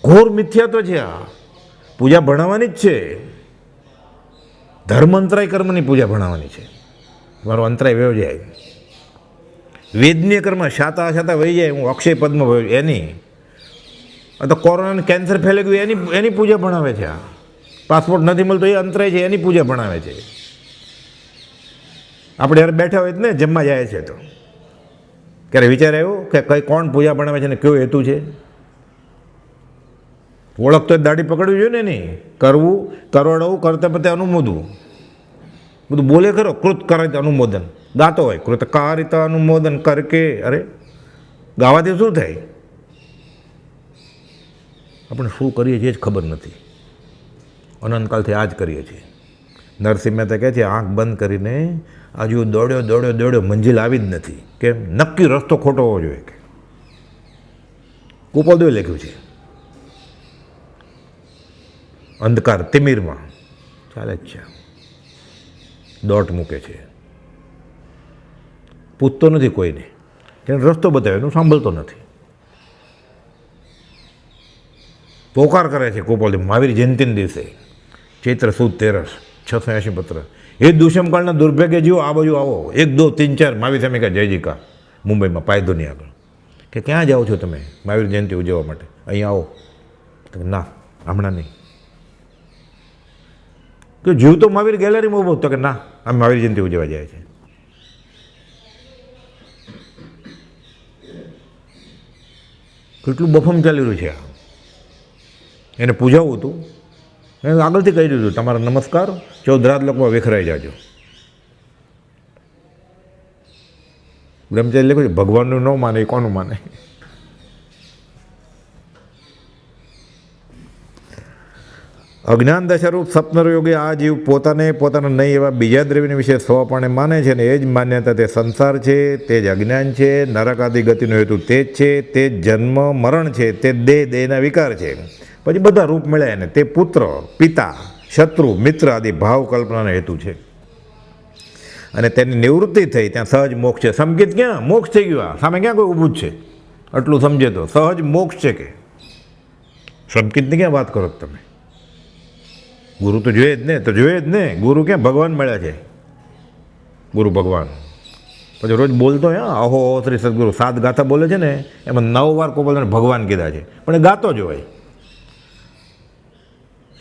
ઘોર મિથ્યાત્વ છે આ. પૂજા ભણાવવાની જ છે, ધર્મ અંતરાય કર્મની પૂજા ભણાવવાની છે. મારો અંતરાય વયો જાય, વેદનીય કર્મ શાતા શાતા વહી જાય, હું અક્ષય પદમાં વયો એની. તો કોરોનાને કેન્સર ફેલાઈ ગયું એની પૂજા ભણાવે છે આ. પાસપોર્ટ નથી મળતો એ અંતરાય છે, એની પૂજા ભણાવે છે. આપણે યાર બેઠા હોય ને જમવા જાય છે તો ક્યારે વિચાર આવ્યો કે કઈ કોણ પૂજા ભણાવે છે ને કયો હેતુ છે? ઓળખ તો દાઢી પકડવી જોઈએ ને એની. કરવું, કરવડાવું, કરતે પતે અનુમોદવું, બધું બોલે ખરો. કૃત કરે અનુમોદન ગાતો હોય, કૃત કારિત અનુમોદન કરકે. અરે ગાવાથી શું થાય? આપણે શું કરીએ છીએ જ ખબર નથી. અનંતકાલથી આ જ કરીએ છીએ. નરસિંહ મહેતા કહે છે આંખ બંધ કરીને હજુ દોડ્યો દોડ્યો દોડ્યો, મંજિલ આવી જ નથી. કેમ? નક્કી રસ્તો ખોટો હોવો જોઈએ. કુપોદોએ લખ્યું છે, અંધકાર તિમિરમાં ચાલે જ છે, દોટ મૂકે છે, પૂછતો નથી કોઈને, એને રસ્તો બતાવ્યો એનું સાંભળતો નથી. પોકાર કરે છે કોપોલ મહાવીર જયંતિના દિવસે, ચૈત્ર સુદ 13, 680 પત્ર. એ દુષ્મકાળના દુર્ભાગ્ય જીવો આ બાજુ આવો, 1 2 3 4 મહાવીર સામે કહે જયજીકા મુંબઈમાં પાયધોની આગળ કે ક્યાં જાઓ છો તમે મહાવીર જયંતિ ઉજવવા માટે? અહીંયા આવો. તો ના, હમણાં નહીં. કે જીવ તો મહાવીર ગેલેરીમાં ઊભો. તો કે ના, આમ મહાવીર જયંતિ ઉજવવા જાય છે. કેટલું બફમ ચાલી રહ્યું છે આ. એને પૂજાવું હતું, એને આગળથી કહી દીધું તમારા નમસ્કાર 14 રાત લોકમાં વિખરાઈ જાજો. બ્રહ્મચારી લખ્યું છે ભગવાનનું ન માને એ કોનું માને? અજ્ઞાન દશારૂપ સ્વપ્નરોગી આ જીવ પોતાને પોતાના નહીં એવા બીજા દ્રવ્યને વિશે સ્વપણે માને છે ને એ જ માન્યતા તે સંસાર છે, તે જ અજ્ઞાન છે, નરક આદિ ગતિનો હેતુ તે જ છે, તે જ જન્મ મરણ છે, તે દેહના વિકાર છે. પછી બધા રૂપ મળ્યા એને, તે પુત્ર, પિતા, શત્રુ, મિત્ર આદિ ભાવ કલ્પનાનો હેતુ છે. અને તેની નિવૃત્તિ થઈ ત્યાં સહજ મોક્ષ છે. સમકિત ક્યાં મોક્ષ થઈ ગયું, આ સામે ક્યાં કોઈ ઊભું જ છે? આટલું સમજે તો સહજ મોક્ષ છે. કે સમકિતની ક્યાં વાત કરો તમે? ગુરુ તો જોઈએ જ ને, તો જોઈએ જ ને. ગુરુ ક્યાં ભગવાન મળ્યા છે, ગુરુ ભગવાન. પછી રોજ બોલતો અહો શ્રી સદગુરુ 7 ગાથા બોલે છે ને, એમાં 9 વાર કોપલને ભગવાન કીધા છે, પણ એ ગાતો જ હોય.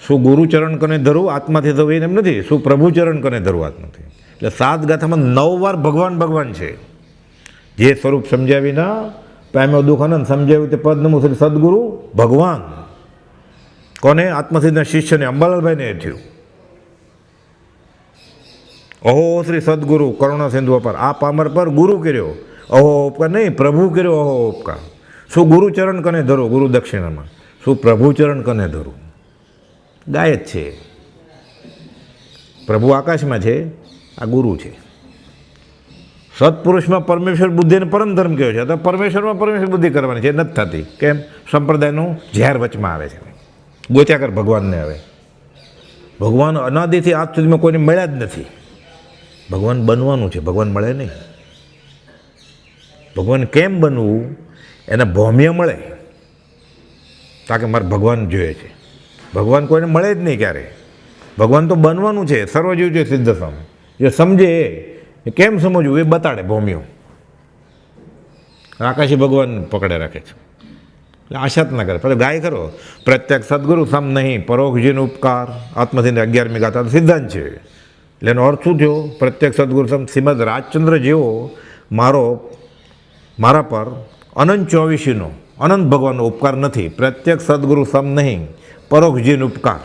શું ગુરુ ચરણ કને ધરવું આત્માથી થવું એમ નથી, શું પ્રભુ ચરણ કને ધરવું આત્માથી. એટલે 7 ગાથામાં 9 વાર ભગવાન ભગવાન છે. જે સ્વરૂપ સમજાવી ના પામ્યો દુઃખ આનંદ, સમજાવ્યું તે પદ નમો શ્રી સદગુરુ ભગવાન. કોને? આત્મસિદ્ધના શિષ્યને, અંબાલાલભાઈને થયું. અહો શ્રી સદગુરુ કરુણા સિંધુ અપાર. આ પામર પર ગુરુ કર્યો અહો ઉપકાર નહીં, પ્રભુ કર્યો અહો ઉપકાર. શું ગુરુ ચરણ કને ધરો, ગુરુ દક્ષિણામાં. શું પ્રભુ ચરણ કને ધરું? ગાય જ છે. પ્રભુ આકાશમાં છે, આ ગુરુ છે. સત્પુરુષમાં પરમેશ્વર બુદ્ધિને પરમ ધર્મ કહ્યો છે, તો પરમેશ્વરમાં પરમેશ્વર બુદ્ધિ કરવાની છે, નથી થતી. કેમ? સંપ્રદાયનું ઝેર વચમાં આવે છે. ગોત્યા કર ભગવાનને. હવે ભગવાન અનાદિથી આજ સુધીમાં કોઈને મળ્યા જ નથી. ભગવાન બનવાનું છે, ભગવાન મળે નહીં. ભગવાન કેમ બનવું? એને ભૌમ્ય મળે, તાકે મારે ભગવાન જોઈએ છે. ભગવાન કોઈને મળે જ નહીં ક્યારે. ભગવાન તો બનવાનું છે. સર્વજીવ છે સિદ્ધ સમ, જે સમજે એ કેમ સમજવું એ બતાડે ભૌમ્યો. આકાશી ભગવાન પકડે રાખે છે, એટલે આશા જ ના કરે. પછી ગાય કરો પ્રત્યક્ષ સદગુરુ સમ નહીં, પરોક્ષજીનો ઉપકાર. આત્મસિદ્ધ 11મી ગાથા સિદ્ધાંત છે. એટલે એનો અર્થ શું થયો? પ્રત્યક્ષ સદગુરુ સમ. શ્રીમદ રાજચંદ્ર જેવો મારા પર અનંત 24નો અનંત ભગવાનનો ઉપકાર નથી. પ્રત્યક્ષ સદગુરુ સમ નહીં, પરોક્ષજીનો ઉપકાર.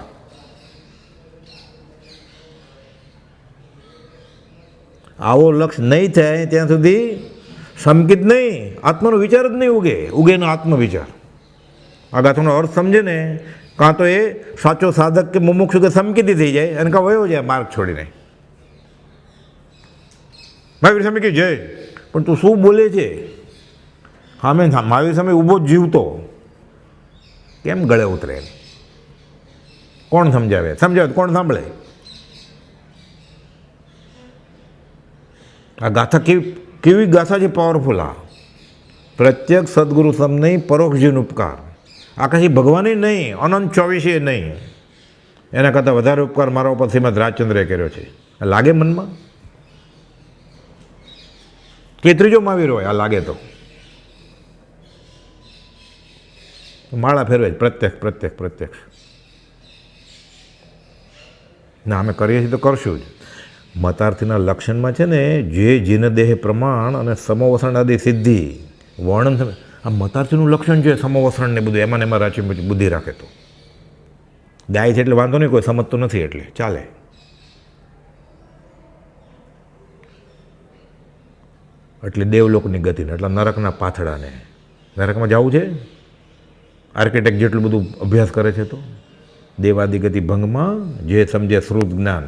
આવો લક્ષ નહીં થાય ત્યાં સુધી સમકિત નહીં, આત્માનો વિચાર જ નહીં ઉગે એનો આત્મવિચાર. આ ગાથાનો અર્થ સમજે ને, કાં તો એ સાચો સાધક કે મુમુક્ષુ કે સમકિતી થઈ જાય, અને કાં વયો જાય માર્ગ છોડીને. મહાવીર સ્વામી કે જય, પણ તું શું બોલે છે? સામે મહાવીર સ્વામી ઊભો જ જીવતો કેમ ગળે ઉતરે? કોણ સમજાવે? કોણ સાંભળે? આ ગાથા કેવી ગાથા છે, પાવરફુલ. આ પ્રત્યક્ષ સદગુરુ સમ નહીં, પરોક્ષજીનો ઉપકાર. આકાશી ભગવાને નહીં, અનંત 24 નહીં. એના કરતાં વધારે ઉપકાર મારા ઉપર શ્રીમદ રાજચંદ્રે કર્યો છે. લાગે મનમાં કે ત્રીજો મહાવીર હોય? આ લાગે તો માળા ફેરવે જ પ્રત્યક્ષ. ના અમે કરીએ છીએ તો કરશું જ. મતાર્થીના લક્ષણમાં છે ને, જે જીન દેહ પ્રમાણ અને સમોવસણ આદિ સિદ્ધિ વર્ણન. આ મતાર્થીનું લક્ષણ છે સમોવસણ ને બધું, એમાં રાચી બુદ્ધિ રાખે તો ગાય છે એટલે વાંધો નહીં, કોઈ સમજતો નથી એટલે ચાલે. એટલે દેવલોકની ગતિને, એટલે નરકના પાથડાને. નરકમાં જવું છે? આર્કિટેક્ટ જેટલું બધું અભ્યાસ કરે છે તો દેવાદિ ગતિ ભંગમાં જે સમજે શ્રુત જ્ઞાન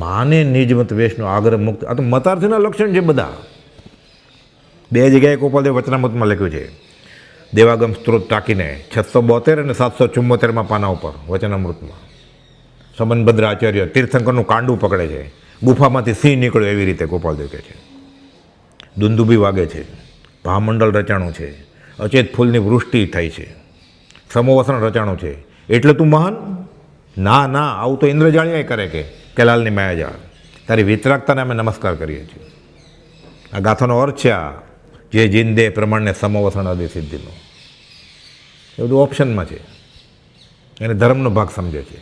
માને નિજમત વેશનો આગ્રહ મુક્ત. આ તો મતાર્થીના લક્ષણ છે બધા. 2 જગ્યાએ ગોપાલદેવ વચનામૃતમાં લખ્યું છે, દેવાગમ સ્ત્રોત ટાંકીને 672 અને 774માં પાના ઉપર વચનામૃતમાં. સંબંધભદ્ર આચાર્ય તીર્થંકરનું કાંડું પકડે છે, ગુફામાંથી સિંહ નીકળ્યો એવી રીતે ગોપાલદેવ કહે છે. દુંદુબી વાગે છે, ભામંડળ રચાણું છે, અચેત ફૂલની વૃષ્ટિ થાય છે, સમોવસણ રચાણું છે, એટલે તું મહાન? ના, આવું તો ઇન્દ્રજાળિયા કરે કે કેલાલની માયાજાળ. તારી વિતરાગતાને અમે નમસ્કાર કરીએ છીએ. આ ગાથાનો અર્થ છે આ, જે જીન દેહ પ્રમાણને સમોવસણ આદિ સિદ્ધિનો. એ બધું ઓપ્શનમાં છે, એને ધર્મનો ભાગ સમજે છે.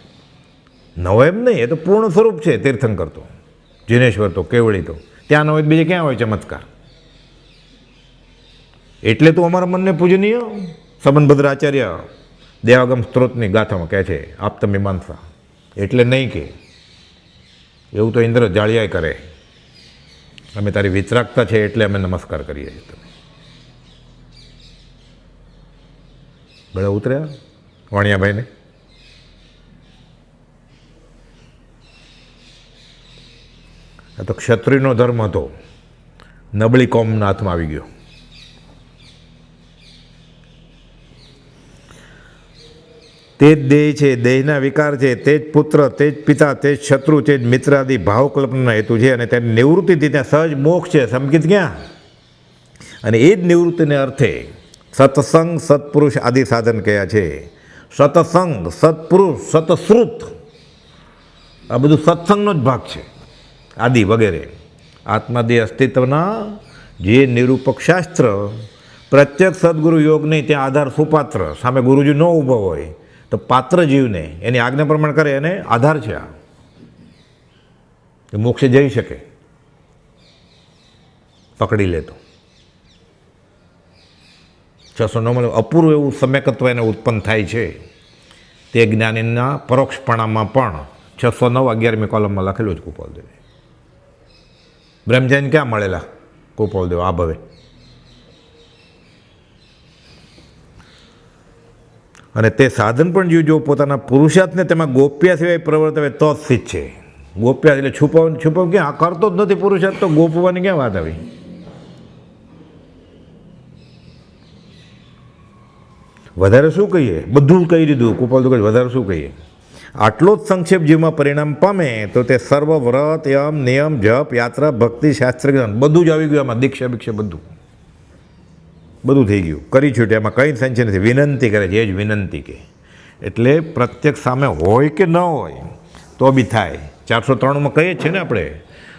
નવો એમ નહીં, એ તો પૂર્ણ સ્વરૂપ છે. તીર્થંકર તો, જીનેશ્વર તો, કેવળી તો ત્યાં ન હોય, બીજે ક્યાં હોય ચમત્કાર? એટલે તું અમારા મનને પૂજનીય. સંબંધભદ્ર આચાર્ય દેવાગમ સ્ત્રોતની ગાથામાં કહે છે, આપતા મીમાંસા. એટલે નહીં કે એવું તો ઇન્દ્ર જાળિયાય કરે. અમે તારી વિતરાગતા છે એટલે અમે નમસ્કાર કરીએ છીએ. તમે ગળે ઉતર્યા વાણિયાભાઈને? આ તો ક્ષત્રિયનો ધર્મ હતો, નબળી કોમના હાથમાં આવી ગયો. તે જ દેહ છે, દેહના વિકાર છે, તે જ પુત્ર, તે જ પિતા, તે જ શત્રુ, તે જ મિત્ર આદિ ભાવ કલ્પનાના હેતુ છે. અને તેની નિવૃત્તિથી ત્યાં સહજ મોક્ષ છે. સંકિત ક્યાં? અને એ જ નિવૃત્તિને અર્થે સત્સંગ, સત્પુરુષ આદિ સાધન કયા છે. સત્સંગ, સત્પુરુષ, સતશ્રુત, આ બધું સત્સંગનો જ ભાગ છે. આદિ વગેરે આત્માદિ અસ્તિત્વના જે નિરૂપક શાસ્ત્ર, પ્રત્યક્ષ સદગુરુ યોગ નહીં, ત્યાં આધાર સુપાત્ર, સામે ગુરુજી ન ઊભો હોય તો પાત્ર જીવને એની આજ્ઞા પ્રમાણે કરે, એને આધાર છે. આ મોક્ષે જઈ શકે, પકડી લે તો. 609 અપૂર્વ એવું સમ્યકત્વ એને ઉત્પન્ન થાય છે. તે જ્ઞાનીના પરોક્ષપણામાં પણ 609 11મી કોલમમાં લખેલું જ કૃપાલદેવ. બ્રહ્મજૈન ક્યાં મળેલા કૃપાલદેવ? આ ભવે. અને તે સાધન પણ જો પોતાના પુરુષાર્થને તેમાં ગોપ્યા સિવાય પ્રવર્તવે તો જ સિદ્ધ છે. ગોપ્યા એટલે છુપાવ ક્યાં? આ કરતો જ નથી પુરુષાર્થ, તો ગોપવાની ક્યાં વાત આવી? વધારે શું કહીએ? બધું કહી દીધું કૃપાલદેવ. વધારે શું કહીએ? આટલો જ સંક્ષેપ જીવમાં પરિણામ પામે તો તે સર્વ વ્રત, યમ, નિયમ, જપ, યાત્રા, ભક્તિ, શાસ્ત્ર જ્ઞાન બધું જ આવી ગયું આમાં. દીક્ષા ભિક્ષા બધું થઈ ગયું. કરી છૂટે, એમાં કંઈ સંશય નથી. વિનંતી કરે છે, એ જ વિનંતી કે. એટલે પ્રત્યક્ષ સામે હોય કે ન હોય તો બી થાય. 403માં કહીએ જ છે ને આપણે,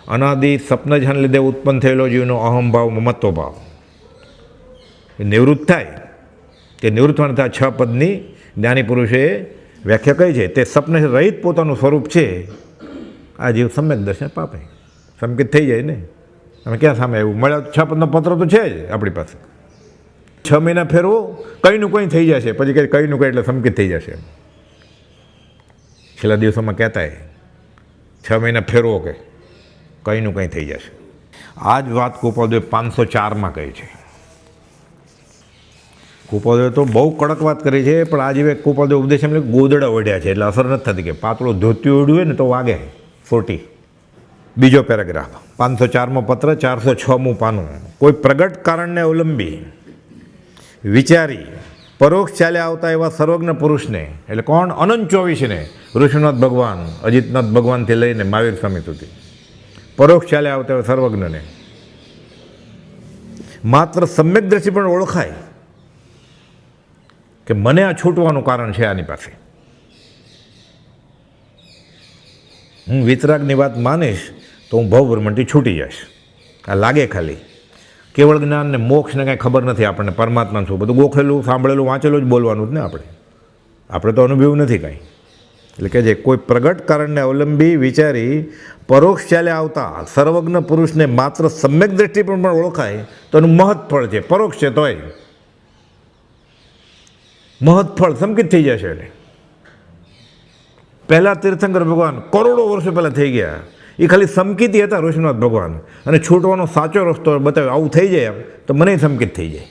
અનાદિ સપનજહાન લીધે ઉત્પન્ન થયેલો જીવનો અહમભાવ, મમત્વ ભાવ નિવૃત્ત થાય. કે નિવૃત્ત થવાના 6 પદની જ્ઞાની પુરુષે વ્યાખ્યા કઈ છે? તે સપન રહિત પોતાનું સ્વરૂપ છે. આ જીવ સમ્યક દર્શન પામે, સંકિત થઈ જાય ને. અમે ક્યાં સામે આવ્યું? મળ્યા 6 પદનો પત્ર તો છે જ આપણી પાસે. 6 મહિના ફેરવો, કંઈનું કંઈ થઈ જશે. પછી કંઈનું કંઈ એટલે સંકિત થઈ જશે. છેલ્લા દિવસોમાં કહેતા 6 મહિના ફેરવો કે કંઈનું કંઈ થઈ જશે. આ જ વાત કૃપાલદેવ 504માં કહી છે. કૃપાલદેવ તો બહુ કડક વાત કરી છે, પણ આ જેવી કૃપાલદેવ ઉપદેશ એમને ગોદડા ઓઢ્યા છે એટલે અસર નથી થતી. કે પાતળો ધોતિયું ઓઢ્યું હોય ને તો વાગે. 40 બીજો પેરેગ્રાફ, 504મો પત્ર, 406મું પાનું. કોઈ પ્રગટ કારણને અવલંબી વિચારી પરોક્ષ ચાલ્યા આવતા એવા સર્વજ્ઞ પુરુષને, એટલે કોણ? અનંત 24ને, ઋષિનાથ ભગવાન, અજીતનાથ ભગવાનથી લઈને મહાવીર સ્વામી સુધી પરોક્ષ ચાલ્યા આવતા એવા સર્વજ્ઞને માત્ર સમ્યક દ્રષ્ટિ પણ ઓળખાય કે મને આ છૂટવાનું કારણ છે આની પાસે. હું વિતરાગની વાત માનીશ તો હું ભવભ્રમણથી છૂટી જઈશ. આ લાગે ખાલી. કેવળ જ્ઞાન ને મોક્ષને કાંઈ ખબર નથી આપણને. પરમાત્માનું શું બધું ગોખેલું, સાંભળેલું, વાંચેલું જ બોલવાનું જ ને આપણે તો અનુભવ નથી કાંઈ. એટલે કે જે કોઈ પ્રગટ કારણને અવલંબી વિચારી પરોક્ષ ચાલ્યા આવતા સર્વજ્ઞ પુરુષને માત્ર સમ્યક દ્રષ્ટિ પણ ઓળખાય તો એનું મહત્ફળ છે. પરોક્ષ છે તોય મહત્ફળ સંકિત થઈ જશે. એટલે પહેલાં તીર્થંકર ભગવાન કરોડો વર્ષો પહેલાં થઈ ગયા, એ ખાલી સંકિતી હતા ઋષિનાથ ભગવાન, અને છૂટવાનો સાચો રસ્તો બતાવ્યો. આવું થઈ જાય એમ તો મને સંકિત થઈ જાય.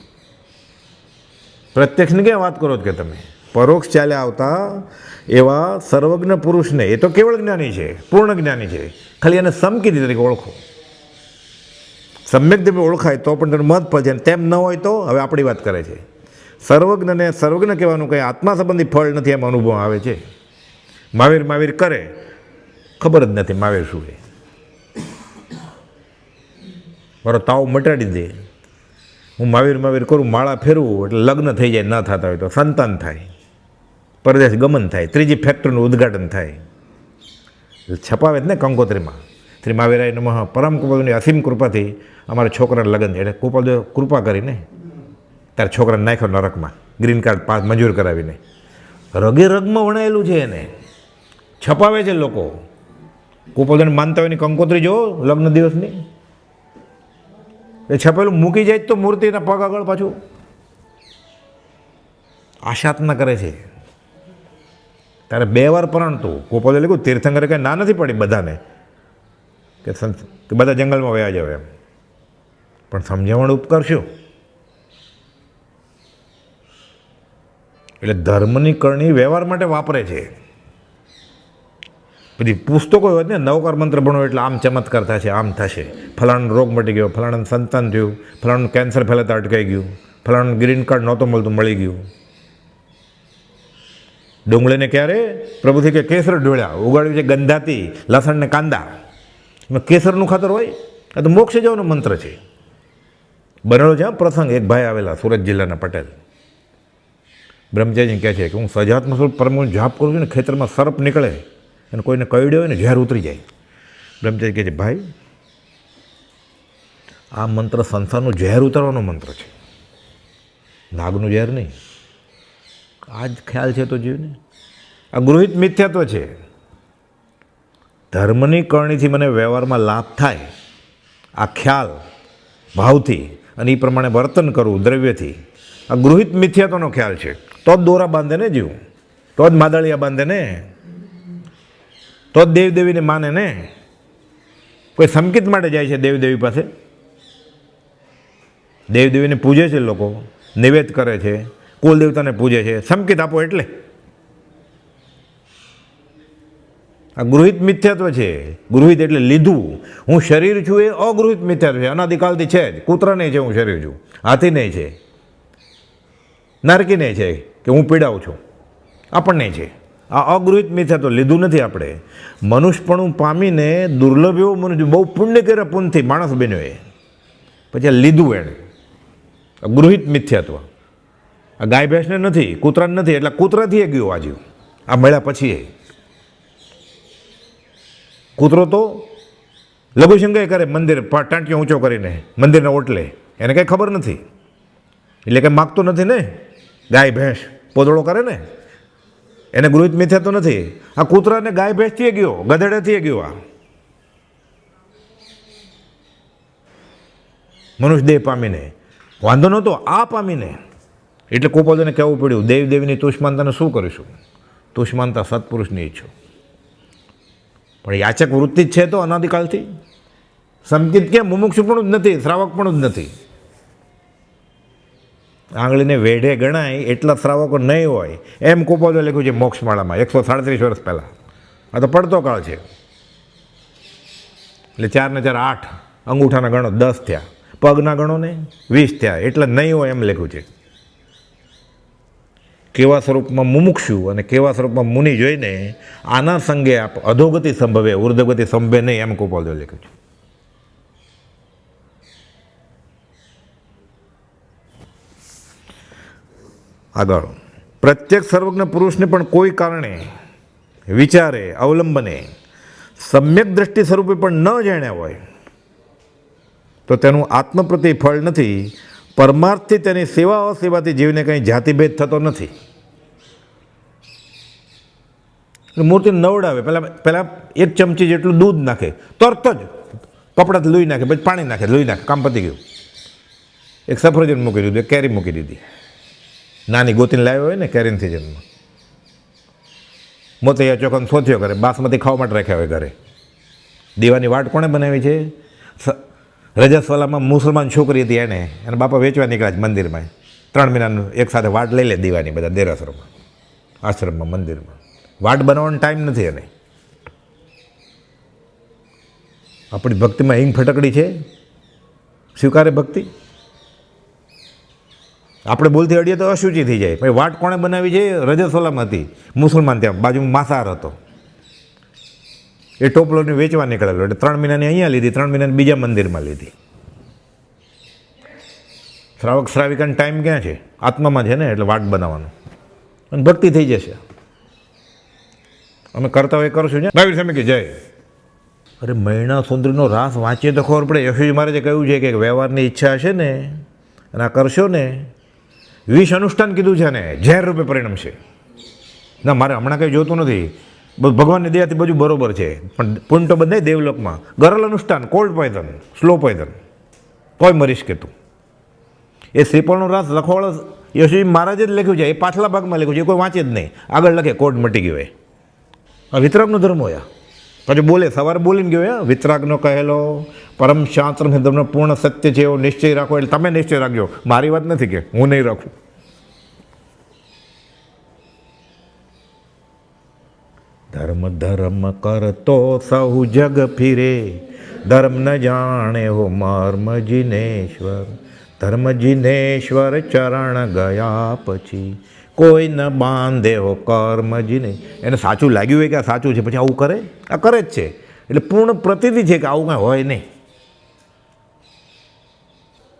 પ્રત્યક્ષની ક્યાં વાત કરો કે તમે? પરોક્ષ ચાલ્યા આવતા એવા સર્વજ્ઞ પુરુષને, એ તો કેવળ જ્ઞાની છે, પૂર્ણ જ્ઞાની છે, ખાલી એને સંકિતી તરીકે ઓળખો. સમ્યક રીતે ઓળખાય તો પણ તેનું મહત્વ છે. તેમ ન હોય તો હવે આપણી વાત કરે છે. સર્વજ્ઞને સર્વજ્ઞ કહેવાનું કંઈ આત્મા સંબંધી ફળ નથી એમ અનુભવ આવે છે. મહાવીર કરે, ખબર જ નથી મહાવીર શું છે. મારો તાવ મટાડી દે, હું મહાવીર કરું, માળા ફેરવું એટલે લગ્ન થઈ જાય, ન થતા હોય તો સંતાન થાય, પરદેશ ગમન થાય, ત્રીજી ફેક્ટરીનું ઉદ્ઘાટન થાય. છપાવે જ ને કંકોત્રીમાં, શ્રી મહાવીરાય નમઃ, પરમ કૃપાની અસીમ કૃપાથી અમારા છોકરાને લગ્ન છે. એટલે કૃપાદેવ કૃપા કરીને તારા છોકરાને નાખ્યો નરકમાં, ગ્રીન કાર્ડ પાસ મંજૂર કરાવીને. રગે રગમાં વણાયેલું છે એને, છપાવે છે લોકો. કૃપાદેવને માનતા હોય એની કંકોત્રી જો લગ્ન દિવસની, એ છપેલું મૂકી જાય તો મૂર્તિના પગ આગળ પાછું આશાતના કરે છે. ત્યારે 2 વાર પરણતું. કૃપાદેવ લખ્યું તીર્થંકરે કંઈ ના નથી પડી બધાને કે બધા જંગલમાં વયા જાવ એમ, પણ સમજાવણ ઉપકરશો. એટલે ધર્મની કરણી વ્યવહાર માટે વાપરે છે. પછી પૂછતો કોઈ હોત ને નવકાર મંત્ર ભણો એટલે આમ ચમત્કાર થશે, આમ થશે, ફલાણાનો રોગ મટી ગયો, ફલાણાનું સંતાન થયું, ફલાણાનું કેન્સર ફેલાતા અટકાઈ ગયું, ફલાણાનું ગ્રીન કાર્ડ નહોતું મળતું મળી ગયું. ડુંગળીને ક્યારે પ્રભુથી કે કેસર ઢોળ્યા, ઉગાડ્યું છે ગંધાતી લસણ ને કાંદા, એમાં કેસરનું ખાતર હોય. આ તો મોક્ષ જવાનો મંત્ર છે. બનેલો છે પ્રસંગ. એક ભાઈ આવેલા સુરત જિલ્લાના પટેલ, બ્રહ્મચારીને કહે છે કે હું સજાત્મ સ્વરૂપ પરમનું જાપ કરું છું ને, ખેતરમાં સર્પ નીકળે અને કોઈને કઈડ્યો હોય ને ઝેર ઉતરી જાય. બ્રહ્મચારી કહે છે ભાઈ આ મંત્ર સંસારનું ઝેર ઉતારવાનો મંત્ર છે, નાગનું ઝેર નહીં. આ જ ખ્યાલ છે તો જીવને. આ ગૃહિત મિથ્યાત્વ છે. ધર્મની કરણીથી મને વ્યવહારમાં લાભ થાય આ ખ્યાલ ભાવથી અને એ પ્રમાણે વર્તન કરવું દ્રવ્યથી, આ ગૃહિત મિથ્યાત્વનો ખ્યાલ છે. તો જ દોરા બાંધે ને જીવ, તો જ માદળિયા બાંધે ને, તો જ દેવદેવીને માને ને. કોઈ સંકેત માટે જાય છે દેવદેવી પાસે, દેવદેવીને પૂજે છે લોકો, નિવેદ કરે છે, કુલ દેવતાને પૂજે છે, સંકેત આપો એટલે. આ ગૃહિત મિથ્યાત્વ છે. ગૃહિત એટલે લીધું. હું શરીર છું એ અગૃહિત મિથ્યાત્વ છે, અનાદિકાલથી છે જ. કૂતરા નહીં છે હું શરીર છું, હાથી નહીં છે, નારકી નહીં છે કે હું પીડાવું છું, આપણને છે. આ અગૃહિત મિથ્યાત્વ લીધું નથી આપણે. મનુષ્યપણું પામીને દુર્લભ એવો મનુષ્ય બહુ પુણ્ય કર્યા પુણ્યથી માણસ બન્યો એ, પછી આ લીધું એણે. ગૃહિત મિથ્યાત્વ. આ ગાય ભેંસને નથી, કૂતરાને નથી, એટલે કૂતરાથી એ ગયો આજુ. આ મળ્યા પછી એ કૂતરો તો લઘુશંકાય કરે, મંદિર ટાંટિયો ઊંચો કરીને મંદિરના ઓટલે, એને કંઈ ખબર નથી, એટલે કંઈ માગતો નથી ને. ગાય ભેંસ પોદળો કરે ને, એને ગૃહિત મિથ્યાત્વ નથી. આ કૂતરાને ગાય ભેંસથી ગયો, ગધેડેથી ગયો. આ મનુષ્ય દેહ પામીને વાંધો નહોતો, આ પામીને. એટલે કોપોદને કહેવું પડ્યું દેવદેવીની તુષ્માનતાને શું કરીશું? તુષ્માનતા સત્પુરુષની ઈચ્છો. પણ યાચક વૃત્તિ જ છે તો અનાદિકાલથી. સંકિત ક્યાં મુમુક્ષુપણું જ નથી, શ્રાવકપણું જ નથી. આંગળીને વેઢે ગણાય એટલા શ્રાવકો નહીં હોય એમ કોપોદે લખ્યું છે મોક્ષમાળામાં 137 વર્ષ પહેલાં. આ તો પડતો કાળ છે. એટલે 4 ને 4 8, અંગૂઠાના ગણો 10 થયા, પગના ગણો ને 20 થયા, એટલે નહીં હોય એમ લખ્યું છે. કેવા સ્વરૂપમાં મુમુક્ષુ અને કેવા સ્વરૂપમાં મુનિ જોઈને આના સંગે આપ અધોગતિ સંભવે, ઉર્ધગતિ સંભવે નહીં એમ કોપોદે લખ્યું છે. આગળ પ્રત્યેક સર્વજ્ઞ પુરુષને પણ કોઈ કારણે, વિચારે, અવલંબને, સમ્યક દ્રષ્ટિ સ્વરૂપે પણ ન જાણ્યા હોય તો તેનું આત્મપ્રતિ ફળ નથી. પરમાર્થથી તેની સેવા અસેવાથી જીવને કંઈ જાતિભેદ થતો નથી. મૂર્તિ નવડાવે, પહેલાં 1 ચમચી જેટલું દૂધ નાખે, તરત જ કપડાથી લોહી નાખે, પછી પાણી નાખે, લોહી નાખે, કામ પતી ગયું. એક સફરજન મૂકી દીધું, એક કેરી મૂકી દીધી. નાની ગોતીને લાવ્યો હોય ને કેરીન સિઝનમાં, મોતૈયા ચોખાનો સોથિયો કરે, બાસમતી ખાવા માટે રાખ્યા હોય ઘરે. દીવાની વાટ કોણે બનાવી છે? રજસવાલામાં મુસલમાન છોકરી હતી, એને અને બાપા વેચવા નીકળ્યા છે મંદિરમાં. 3 મહિનાનું એક સાથે વાટ લઈ લે દીવાની, બધા દેરાસરમાં, આશ્રમમાં, મંદિરમાં. વાટ બનાવવાનો ટાઈમ નથી એને. આપણી ભક્તિમાં હિંગ ફટકડી છે, સ્વીકારે ભક્તિ? આપણે બોલથી અડીએ તો અશુચિ થઈ જાય. પછી વાટ કોણે બનાવી છે? રજસવાલામાં હતી, મુસલમાન, ત્યાં બાજુમાં માંસાહાર હતો. એ ટોપલોને વેચવા નીકળેલો, એટલે 3 મહિનાની અહીંયા લીધી, 3 મહિનાની બીજા મંદિરમાં લીધી. શ્રાવક શ્રાવિકાનો ટાઈમ ક્યાં છે? આત્મામાં છે ને, એટલે વાટ બનાવવાનો, અને ભક્તિ થઈ જશે. અમે કરતા હોય કરશું ને. મહાવીર સ્વામી કે જય. અરે મૈણા સુંદરીનો રાસ વાંચીએ તો ખબર પડે. યશુજી મહારાજે કહ્યું છે કે વ્યવહારની ઈચ્છા હશે ને અને આ કરશો ને, 20 અનુષ્ઠાન કીધું છે ને, ઝેર રૂપે પરિણમશે. ના, મારે હમણાં કંઈ જોતું નથી, ભગવાનની દયાથી બધું બરોબર છે, પણ પુણ્ય તો બંધાય દેવલોકમાં. ગરલ અનુષ્ઠાન, કોલ્ડ પોઈઝન, સ્લો પોઈઝન, તોય મરીશ કે તું. એ શ્રીફળનો રાસ લખવાળો યશુજી મહારાજે જ લખ્યું છે, એ પાછલા ભાગમાં લખ્યું છે, એ કોઈ વાંચે જ નહીં. આગળ લખે કોડ મટી ગયો. આ વિતરાગનો ધર્મ હોય. પછી બોલે, સવારે બોલીને ગયો, વિતરાગનો કહેલો પરમ શાસ્ત્ર ધર્મનો પૂર્ણ સત્ય છે એવો નિશ્ચય રાખો. એટલે તમે નિશ્ચય રાખજો, મારી વાત નથી કે હું નહીં રાખું. ધર્મ ધર્મ કરતો સહુ જગ ફિરે, ધર્મ ન જાણે હો મર્મ જીનેશ્વર. ધર્મ જીનેશ્વર ચરણ ગયા પછી, કોઈ ન બાંધે હો કર્મ જીને. એને સાચું લાગ્યું હોય કે આ સાચું છે, પછી આવું કરે, આ કરે જ છે. એટલે પૂર્ણ પ્રતીતિ છે કે આવું કાંઈ હોય નહીં.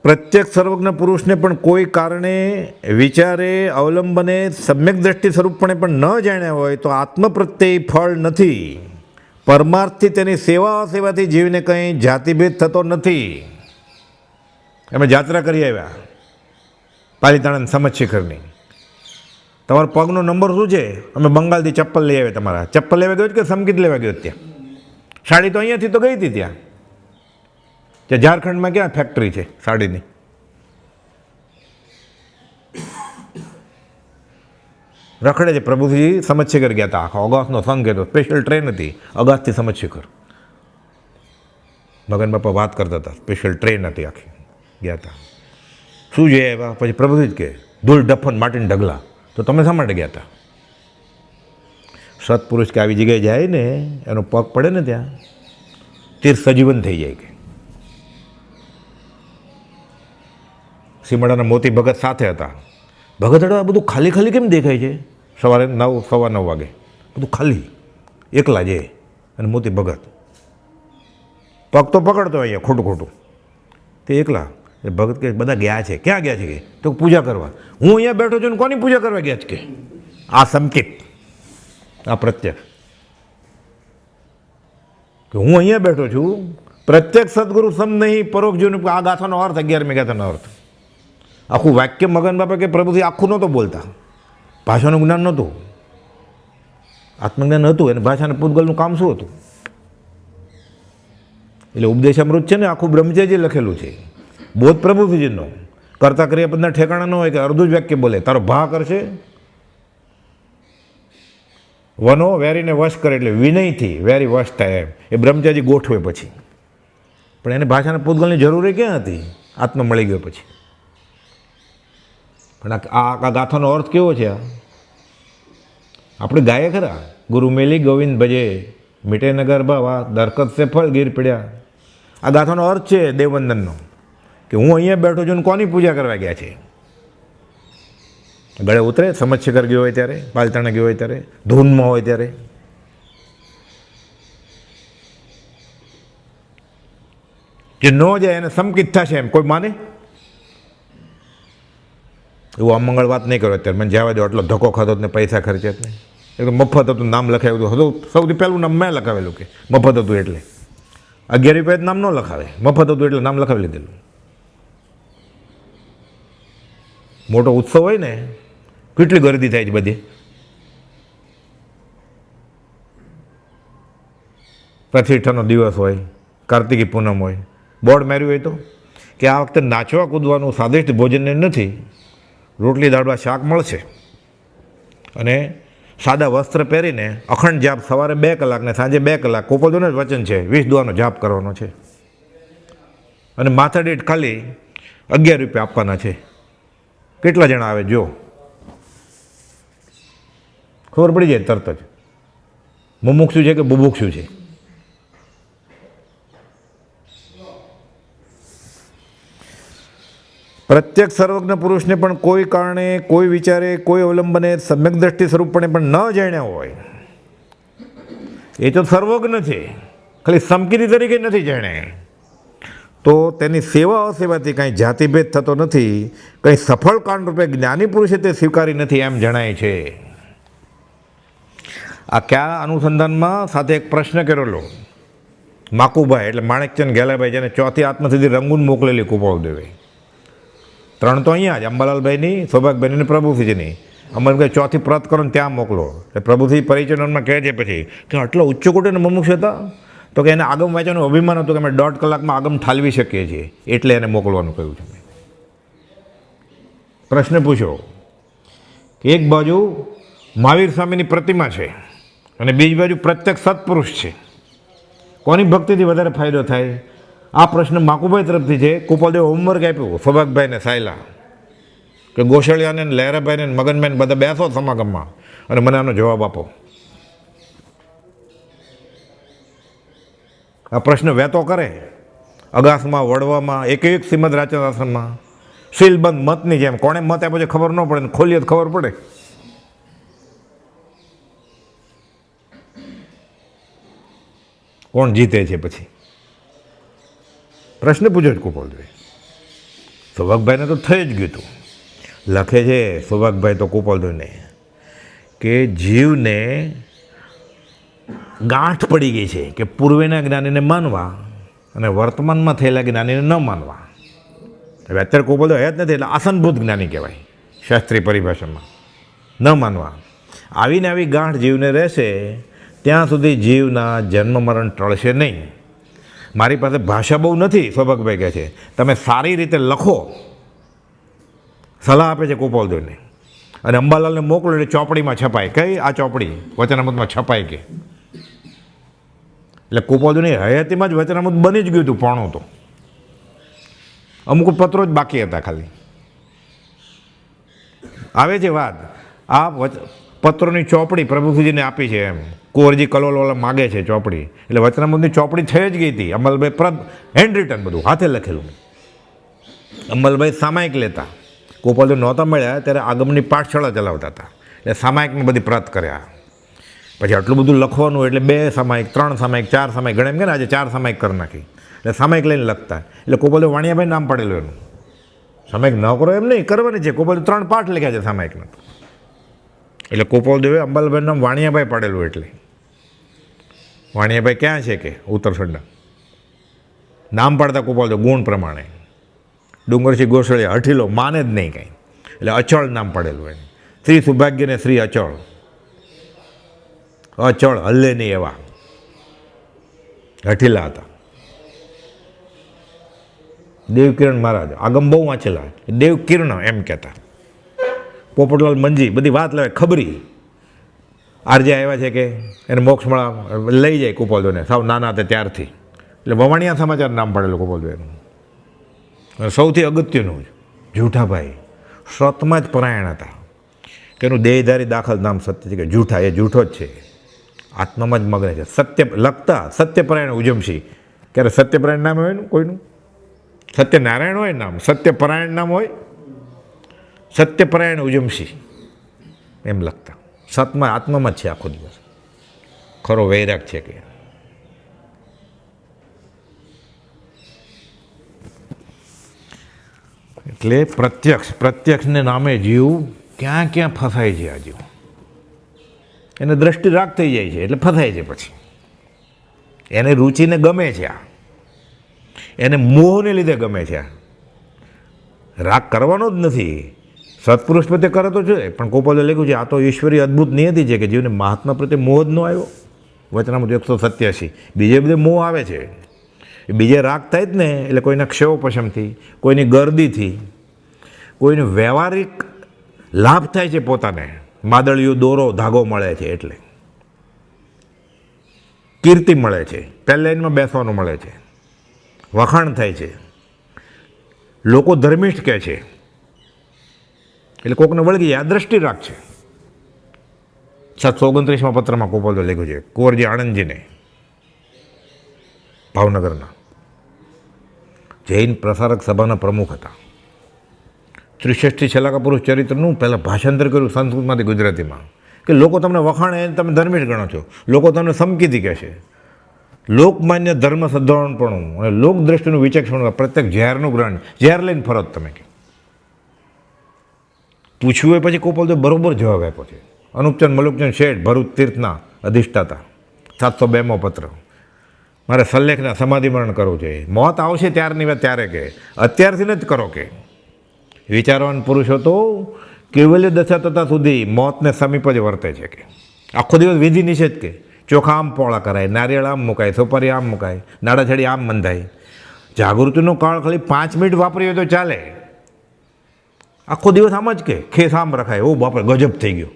પ્રત્યેક સર્વજ્ઞ પુરુષને પણ કોઈ કારણે, વિચારે, અવલંબને, સમ્યક દ્રષ્ટિ સ્વરૂપપણે પણ ન જાણ્યા હોય તો આત્મ પ્રત્યય ફળ નથી. પરમાર્થથી તેની સેવા સેવાથી જીવને કંઈ જાતિભેદ થતો નથી. અમે જાત્રા કરી આવ્યા પાલીતાણા સમજશિખરની. તમારો પગનો નંબર શું છે? અમે બંગાળથી ચપ્પલ લઈ આવ્યા. તમારા ચપ્પલ લેવા ગયો કે સંગીત લેવા ગયો? ત્યાં સાડી તો અહીંયાથી તો ગઈ હતી. ત્યાં ઝારખંડમાં ક્યાં ફેક્ટરી છે સાડીની? રખડે છે. પ્રભુજી સમજશિખર ગયા હતા. આખો અગાસનો સંઘ હતો, સ્પેશિયલ ટ્રેન હતી અગાસથી સમજશિખર. મગન બાપા વાત કરતા હતા, સ્પેશિયલ ટ્રેન હતી આખી, ગયા હતા. શું જોઈએ એવા? પછી પ્રભુજી જ કે ધૂળ ડફન માટીને ઢગલા. તો તમે શા માટે ગયા હતા? સત્પુરુષ કે આવી જગ્યાએ જાય ને, એનો પગ પડે ને ત્યાં તીર્થ સજીવન થઈ જાય. કે સીમડાના મોતી ભગત સાથે હતા. ભગત આ બધું ખાલી ખાલી કેમ દેખાય છે? સવારે 9, સવા 9 વાગે બધું ખાલી, એકલા જે. અને મોતી ભગત પગ તો પકડતો અહીંયા ખોટું ખોટું, તે એકલા. એ ભગત કે બધા ગયા છે. ક્યાં ગયા છે? કે તો પૂજા કરવા. હું અહીંયા બેઠો છું ને કોની પૂજા કરવા ગયા છે? કે આ સંકેત, આ પ્રત્યક્ષ. કે હું અહીંયા બેઠો છું, પ્રત્યક્ષ સદગુરુ સમ નહીં પરોક્ષ જીવન. આ ગાથાનો અર્થ 11મી ગાથાનો અર્થ. આખું વાક્ય મગન બાપા કે પ્રભુથી આખું નહોતો બોલતા. ભાષાનું જ્ઞાન નહોતું, આત્મજ્ઞાન હતું. અને ભાષાના પૂતગલનું કામ શું હતું? એટલે ઉપદેશામૃત છે ને, આખું બ્રહ્મચર્ય લખેલું છે. બોધ પ્રભુજીનો કરતા ક્રિયાપદના ઠેકાણા ન હોય કે અડધું જ વાક્ય બોલે. તારો ભા કરશે, વનો વેરીને વશ કરે, એટલે વિનયથી વેરી વશ થાય એમ. એ બ્રહ્મચારી ગોઠવે પછી. પણ એને ભાષાના પૂતગલની જરૂર ક્યાં હતી? આત્મા મળી ગયો પછી. પણ આ ગાથાનો અર્થ કેવો છે? આપણે ગાય ખરા, ગુરુ મેલી ગોવિંદ ભજે, મીટે નગર બાવા, દરકત સે ફળ ગીર પડ્યા. આ ગાથાનો અર્થ છે દેવવંદનનો, કે હું અહીંયા બેઠો છું ને કોની પૂજા કરવા ગયા છે? ગળે ઉતરે, સમજશિખર ગયો હોય ત્યારે, પાલતાણા ગયો હોય ત્યારે, ધૂનમાં હોય ત્યારે. જે ન જાય એને સંકિત થશે એમ કોઈ માને? એવું અમંગળ વાત નહીં કરો અત્યારે. મને જવા દો, આટલો ધક્કો ખાતો ને પૈસા ખર્ચે જ નહીં. એક તો મફત હતું, નામ લખાવ્યું હતું. સૌથી પહેલું નામ મેં લખાવેલું. કે મફત હતું એટલે 11 રૂપિયા નામ ન લખાવે, મફત હતું એટલે નામ લખાવી લીધેલું. મોટો ઉત્સવ હોય ને, કેટલી ગરદી થાય છે બધી. પ્રતિષ્ઠાનો દિવસ હોય, કાર્તિકી પૂનમ હોય, બોર્ડ માર્યું હોય તો કે આ વખતે નાચવા કૂદવાનું સ્વાદિષ્ટ ભોજનને નથી, રોટલી દાળવા શાક મળશે અને સાદા વસ્ત્ર પહેરીને અખંડ જાપ સવારે 2 કલાક ને સાંજે 2 કલાક. કોપોદોને જ વચન છે, 20 દુઆનો જાપ કરવાનો છે. અને માથા દીઠ ખાલી 11 રૂપિયા આપવાના છે. કેટલા જણા આવે જો ખબર પડી જાય તરત જ મુમુક્ષુ છે કે બુભુક્ષુ છે. પ્રત્યેક સર્વજ્ઞ પુરુષને પણ કોઈ કારણે, કોઈ વિચારે, કોઈ અવલંબને, સમ્યક દ્રષ્ટિ સ્વરૂપપણે પણ ન જાણ્યા હોય. એ તો સર્વજ્ઞ છે, ખાલી સમકીરી તરીકે નથી જાણ્યા. તો તેની સેવા અસેવાથી કાંઈ જાતિભેદ થતો નથી, કંઈ સફળ કાંડ રૂપે જ્ઞાની પુરુષે તે સ્વીકારી નથી એમ જણાય છે. આ કયા અનુસંધાનમાં સાથે એક પ્રશ્ન કરેલો માકુભાઈ એટલે માણેકચંદ ગેલાભાઈ, જેને 4થી આત્મસિદ્ધિ રંગૂન મોકલેલી કુપાવદેવે. 3 તો અહીંયા જ અંબાલાલભાઈની, સૌભાગભાઈની અને પ્રભુસિંહની. અમર ભાઈ 4થી પ્રત કરો ને ત્યાં મોકલો. એટલે પ્રભુસિંહ પરિચયનમાં કહે છે પછી કે આટલા ઉચ્ચ કોટીના મુમુક્ષ હતા, તો કે એને આગમ વાંચવાનું અભિમાન હતું કે અમે 1.5 કલાકમાં આગમ ઠાલવી શકીએ છીએ, એટલે એને મોકલવાનું કહ્યું છે. પ્રશ્ન પૂછો કે એક બાજુ મહાવીર સ્વામીની પ્રતિમા છે અને બીજી બાજુ પ્રત્યેક સત્પુરુષ છે, કોની ભક્તિથી વધારે ફાયદો થાય? આ પ્રશ્ન માકુભાઈ તરફથી છે. કુપાલદેવ હોમવર્ક આપ્યું સૌભાગભાઈને, સાયલા કે ગોશળિયાને, લહેરાભાઈને, મગનભાઈને બધા બેસો સમાગમમાં અને મને આનો જવાબ આપો. આ પ્રશ્ન વહેતો કરે અગાસમાં, વડવામાં, એક શ્રીમદ રાજચંદ્ર આશ્રમમાં શીલબંધ મતની જેમ. કોણે મત આપ્યો છે ખબર ન પડે ને ખોલીએ તો ખબર પડે. કોણ જીતે છે પછી પ્રશ્ન પૂછ્યો જ કુપોલભાઈ. સૌભાગભાઈને તો થઈ જ ગયું હતું. લખે છે સૌભાગભાઈ તો કુપોલભાઈને કે જીવને ગાંઠ પડી ગઈ છે કે પૂર્વેના જ્ઞાનીને માનવા અને વર્તમાનમાં થયેલા જ્ઞાનીને ન માનવા. હવે અત્યારે કુપોલભાઈ હયાત નથી એટલે આસનભૂત જ્ઞાની કહેવાય શાસ્ત્રીય પરિભાષામાં. ન માનવા આવીને આવી ગાંઠ જીવને રહેશે ત્યાં સુધી જીવના જન્મ મરણ ટળશે નહીં. મારી પાસે ભાષા બહુ નથી, સૌભાગભાઈ કહે છે, તમે સારી રીતે લખો, સલાહ આપે છે કુપોલદેવને, અને અંબાલાલને મોકલો એટલે ચોપડીમાં છપાય. કઈ આ ચોપડી વચનામૃતમાં છપાય કે. એટલે કુપોલદેવની હયાતીમાં જ વચનામૃત બની જ ગયું હતું પોણું. તો અમુક પત્રો જ બાકી હતા ખાલી. આવે છે વાત આ પત્રોની ચોપડી પ્રભુજીને આપી છે એમ. કુંવરજી કલોલવાલા માગે છે ચોપડી, એટલે વચનામૃતની ચોપડી થઈ જ ગઈ હતી. અમલભાઈ હેન્ડ રિટન બધું હાથે લખેલું. અમલભાઈ સામાયિક લેતા, કુપોલદેવ નહોતા મળ્યા ત્યારે આગમની પાઠશાળા ચલાવતા હતા, એટલે સામાયિકની બધી પ્રત કર્યા. પછી આટલું બધું લખવાનું એટલે 2 સામાયિક, 3 સામાયિક, 4 સામાયિક, ઘણા એમ કે ને આજે 4 સામાયિક કરી નાખી. એટલે સામાયિક લઈને લખતા. એટલે કુપોલદેવ વાણિયાભાઈ નામ પડેલું એનું. સામાયિક ન કરો એમ નહીં, કરવાની છે. કુપોલદેવ 3 પાઠ લખ્યા છે સામાયિકના. એટલે કુપોલદેવે અંબાલાલભાઈનું નામ વાણિયાભાઈ પાડેલું. એટલે વાણિયાભાઈ ક્યાં છે કે ઉત્તરસંડા નામ પાડતા કુપોલદેવ ગુણ પ્રમાણે. ડુંગરસિંહ ગોસળિયા હઠીલો માને જ નહીં કાંઈ, એટલે અચળ નામ પાડેલું એને. શ્રી સૌભાગ્ય ને શ્રી અચળ, અચળ હલ્લે નહીં એવા હઠીલા હતા. દેવકિરણ મહારાજ આગમ બહુ વાંચેલા, દેવકિરણ એમ કહેતા. પોપટલાલ મંજી બધી વાત લાવે ખબરી. આરજે આવ્યા છે કે એને મોક્ષ મળા લઈ જાય કુપોલદેવને સાવ નાના હતા ત્યારથી. એટલે વવાણિયા સમાચાર નામ પડેલું કુપોલદેવનું. સૌથી અગત્યનું જૂઠાભાઈ સતમાં જ પરાયણ હતા કે એનું દેહધારી દાખલ નામ સત્ય છે કે જૂઠા એ જૂઠો જ છે, આત્મામાં જ મગ્ન છે. સત્ય લખતા સત્યપરાયણ ઉજમશી. ક્યારે સત્યપરાયણ નામ હોય ને કોઈનું? સત્યનારાયણ હોય નામ, સત્યપરાયણ નામ હોય, સત્યપરાયણ ઉજમશી એમ લખતા. સતમાં આત્મામાં જ છે આખો દિવસ. ખરો વૈરાગ છે કે. એટલે પ્રત્યક્ષને નામે જીવ ક્યાં ક્યાં ફસાય છે. આ જીવ એને દ્રષ્ટિ રાગ થઈ જાય છે એટલે ફસાય છે. પછી એને રુચિને ગમે છે, આ એને મોહને લીધે ગમે છે. આ રાગ કરવાનો જ નથી. સત્પુરુષ પ્રત્યે કરે તો છે, પણ કુપોલદેવે લખ્યું છે આ તો ઈશ્વરી અદ્ભુત નિયતિ છે કે જીવને મહાત્મા પ્રત્યે મોહ જ ન આવ્યો. વચનામૃત 187. બીજે બધે મોહ આવે છે. બીજે રાગ થાય જ ને એટલે કોઈના ક્ષયોપશમથી, કોઈની ગર્દીથી, કોઈને વ્યવહારિક લાભ થાય છે, પોતાને માદળિયું દોરો ધાગો મળે છે, એટલે કીર્તિ મળે છે, પહેલી લાઈનમાં બેસવાનું મળે છે, વખાણ થાય છે, લોકો ધર્મિષ્ઠ કહે છે, એટલે કોકને વળગી આ દ્રષ્ટિ રાગ છે. 729માં પત્રમાં કુપોલદેવે લખ્યું છે. કુંવરજી આણંદજીને ભાવનગરના જૈન પ્રસારક સભાના પ્રમુખ હતા. 63 છેલ્લા પુરુષ ચરિત્રનું પહેલાં ભાષાંતર કર્યું સંસ્કૃતમાંથી ગુજરાતીમાં કે લોકો તમને વખાણે તમે ધર્મિષ્ઠ ગણો છો, લોકો તમને સમકીથી કહેશે. લોકમાન્ય ધર્મ સદ્ધવણપણું અને લોકદ્રષ્ટિનું વિચક્ષણ, પ્રત્યેક ઝેરનું ગ્રહણ, ઝેર લઈને ફરો તમે કે. પૂછ્યું હોય પછી કુપોલદેવે બરોબર જવાબ આપ્યો છે. અનુપચંદ મલુકચંદ શેઠ ભરૂચ તીર્થના અધિષ્ઠાતા. 702મો પત્ર. મારે સલ્લેખના સમાધિમરણ કરવું છે. મોત આવશે ત્યારની વાત ત્યારે કે અત્યારથી જ કરો કે. વિચારવાન પુરુષો તો કેવલ્ય દશા થતા સુધી મોતને સમીપ જ વર્તે છે કે. આખો દિવસ વિધિ નિષેધ કે ચોખા આમ પોળા કરાય, નારિયેળ આમ મુકાય, સોપારી આમ મુકાય, નાડાછડી આમ બંધાય. જાગૃતિનો કાળ ખાલી 5 મિનિટ વાપરી હોય તો ચાલે. આખો દિવસ આમ જ કે ખેસ આમ રખાય. ઓ બાપરે ગજબ થઈ ગયો,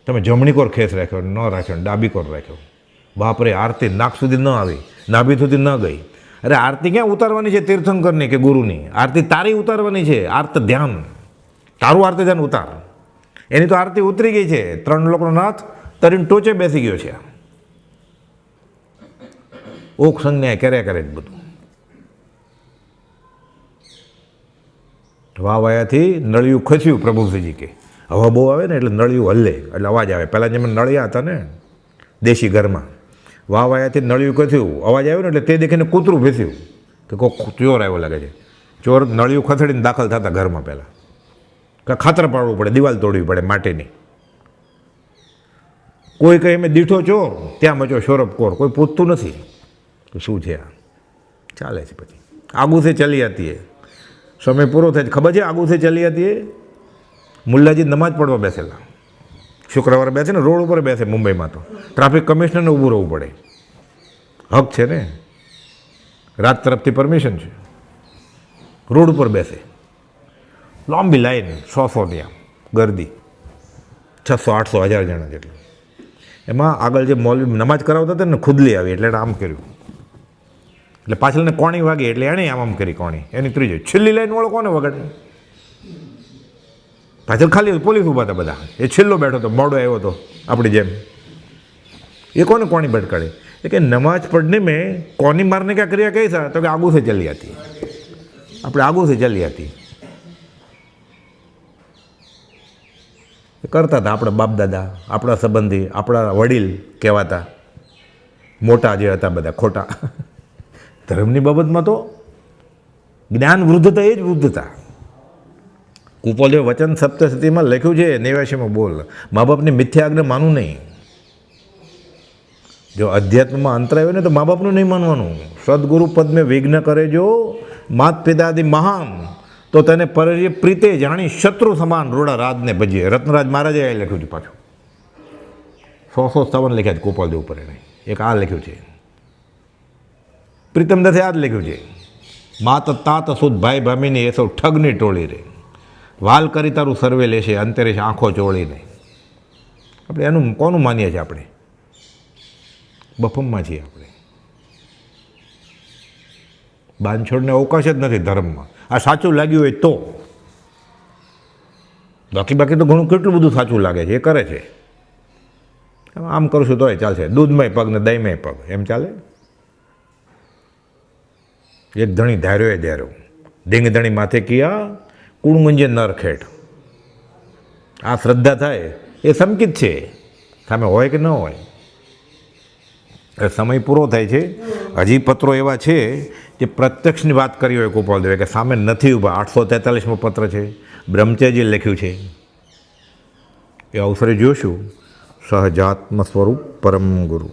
તમે જમણી કોર ખેસ રાખ્યો ન રાખ્યો, ડાબી કોર રાખ્યો. બાપરે આરતી નાક સુધી ન આવી, નાભી સુધી ન ગઈ. અરે આરતી ક્યાં ઉતારવાની છે તીર્થંકરની કે ગુરુની? આરતી તારી ઉતારવાની છે. આર્ત ધ્યાન, તારું આરતી ધ્યાન ઉતાર. એની તો આરતી ઉતરી ગઈ છે. 3 લોકનો નાથ તરીને ટોચે બેસી ગયો છે. ઓક સંજ્ઞાએ કર્યા કરે જ બધું. વાવ આવ્યાથી નળિયું ખસ્યું પ્રભુજી કે હવા બહુ આવે ને એટલે નળિયું હલે એટલે અવાજ આવે. પહેલાં જેમ નળિયા હતા ને દેશી ઘરમાં, વાવ આવ્યાથી નળિયું ખસ્યું અવાજ આવ્યો ને એટલે તે દેખીને કૂતરું ભેસ્યું કે કોઈ ચોર આવ્યો લાગે છે. ચોર નળિયું ખસેડીને દાખલ થતા ઘરમાં પહેલાં કે ખાતર પાડવું પડે, દિવાલ તોડવી પડે માટીની. કોઈ કહે મેં દીઠો ચોર, ત્યાં મચો શોરપ કોર, કોઈ પૂછતું નથી કે શું છે આ. ચાલે છે પછી આગુ સે ચલી આતી હે. સમય પૂરો થાય ખબર છે આગુ સે ચલી આતી હે. મુલ્લાજી નમાજ પડવા બેસેલા, શુક્રવારે બેસે ને રોડ ઉપર બેસે મુંબઈમાં, તો ટ્રાફિક કમિશનરને ઊભું રહેવું પડે, હક છે ને, રાત તરફથી પરમિશન છે. રોડ ઉપર બેસે, લાંબી લાઈન 100-100ની આમ ગરદી, 600-800 1000 જણા જેટલું. એમાં આગળ જે મૌલવી નમાજ કરાવતા હતા ને ખુદલી આવી એટલે આમ કર્યું, એટલે પાછળને કોણી વાગી એટલે એણે આમ કરી કોણી. એની ત્રીજી છેલ્લી લાઈન વાળો કોને વગાડે? પાછળ ખાલી પોલીસ ઊભા હતા બધા, એ છેલ્લો બેઠો હતો, મોડો આવ્યો હતો આપણી જેમ. એ કોને કોણી ભટકાડે? એ કે નમાજ પડને મેં કોની મારને ક્યાં કર્યા કઈ સા? તો કે આગુ સે ચલી આતી, આપણે આગુ સે ચલી આતી કરતા હતા. આપણા બાપ દાદા, આપણા સંબંધી, આપણા વડીલ કહેવાતા મોટા જે હતા બધા ખોટા. ધર્મની બાબતમાં તો જ્ઞાન વૃદ્ધતા એ જ વૃદ્ધતા. કુપોલે વચન સપ્તશતીમાં લખ્યું છે 89માં બોલ, મા બાપની મિથ્યા આજ્ઞા માનવું નહીં. જો અધ્યાત્મમાં અંતર આવ્યો ને તો મા બાપનું નહીં માનવાનું. સદગુરુ પદ મેં વિઘ્ન કરે જો માત પિતાદિ મહાન, તો તેને પરજ્ય પ્રીતે જાણી શત્રુ સમાન રોડા રાજને ભજીએ. રત્નરાજ મહારાજે આ લખ્યું છે પાછું, 157 લખ્યા છે ગોપાલદેવ ઉપર. એને એક આ લખ્યું છે, પ્રીતમ દસે આ જ લખ્યું છે, માત તાત સુદ ભાઈ ભામીની એ સૌ ઠગની ટોળી રે, વાલ કરી તારું સર્વે લેશે અંતરે છે આંખો ચોળીને. આપણે એનું કોનું માનીએ છીએ? આપણે બફમમાં છીએ. આપણે બાંધછોડને અવકાશ જ નથી ધર્મમાં. આ સાચું લાગ્યું હોય તો, બાકી તો ઘણું કેટલું બધું સાચું લાગે છે એ કરે છે. આમ કરશું તોય ચાલશે, દૂધમાંય પગ ને દહીંમાંય પગ, એમ ચાલે? એક ધણી ધાર્યો એ ધાર્યો, ઢીંગ ધણી માથે કિયા કુણગુંજે નર ખેટ. આ શ્રદ્ધા થાય એ સંકિત છે, સામે હોય કે ન હોય. સમય પૂરો થાય છે, હજી પત્રો એવા છે જે પ્રત્યક્ષની વાત કરી હોય ગોપાલદેવે કે સામે નથી ઊભા. 843મો પત્ર છે, બ્રહ્મચર્યજી લખ્યું છે. એ અવસરે જોશું. સહજાત્મ સ્વરૂપ પરમ ગુરુ.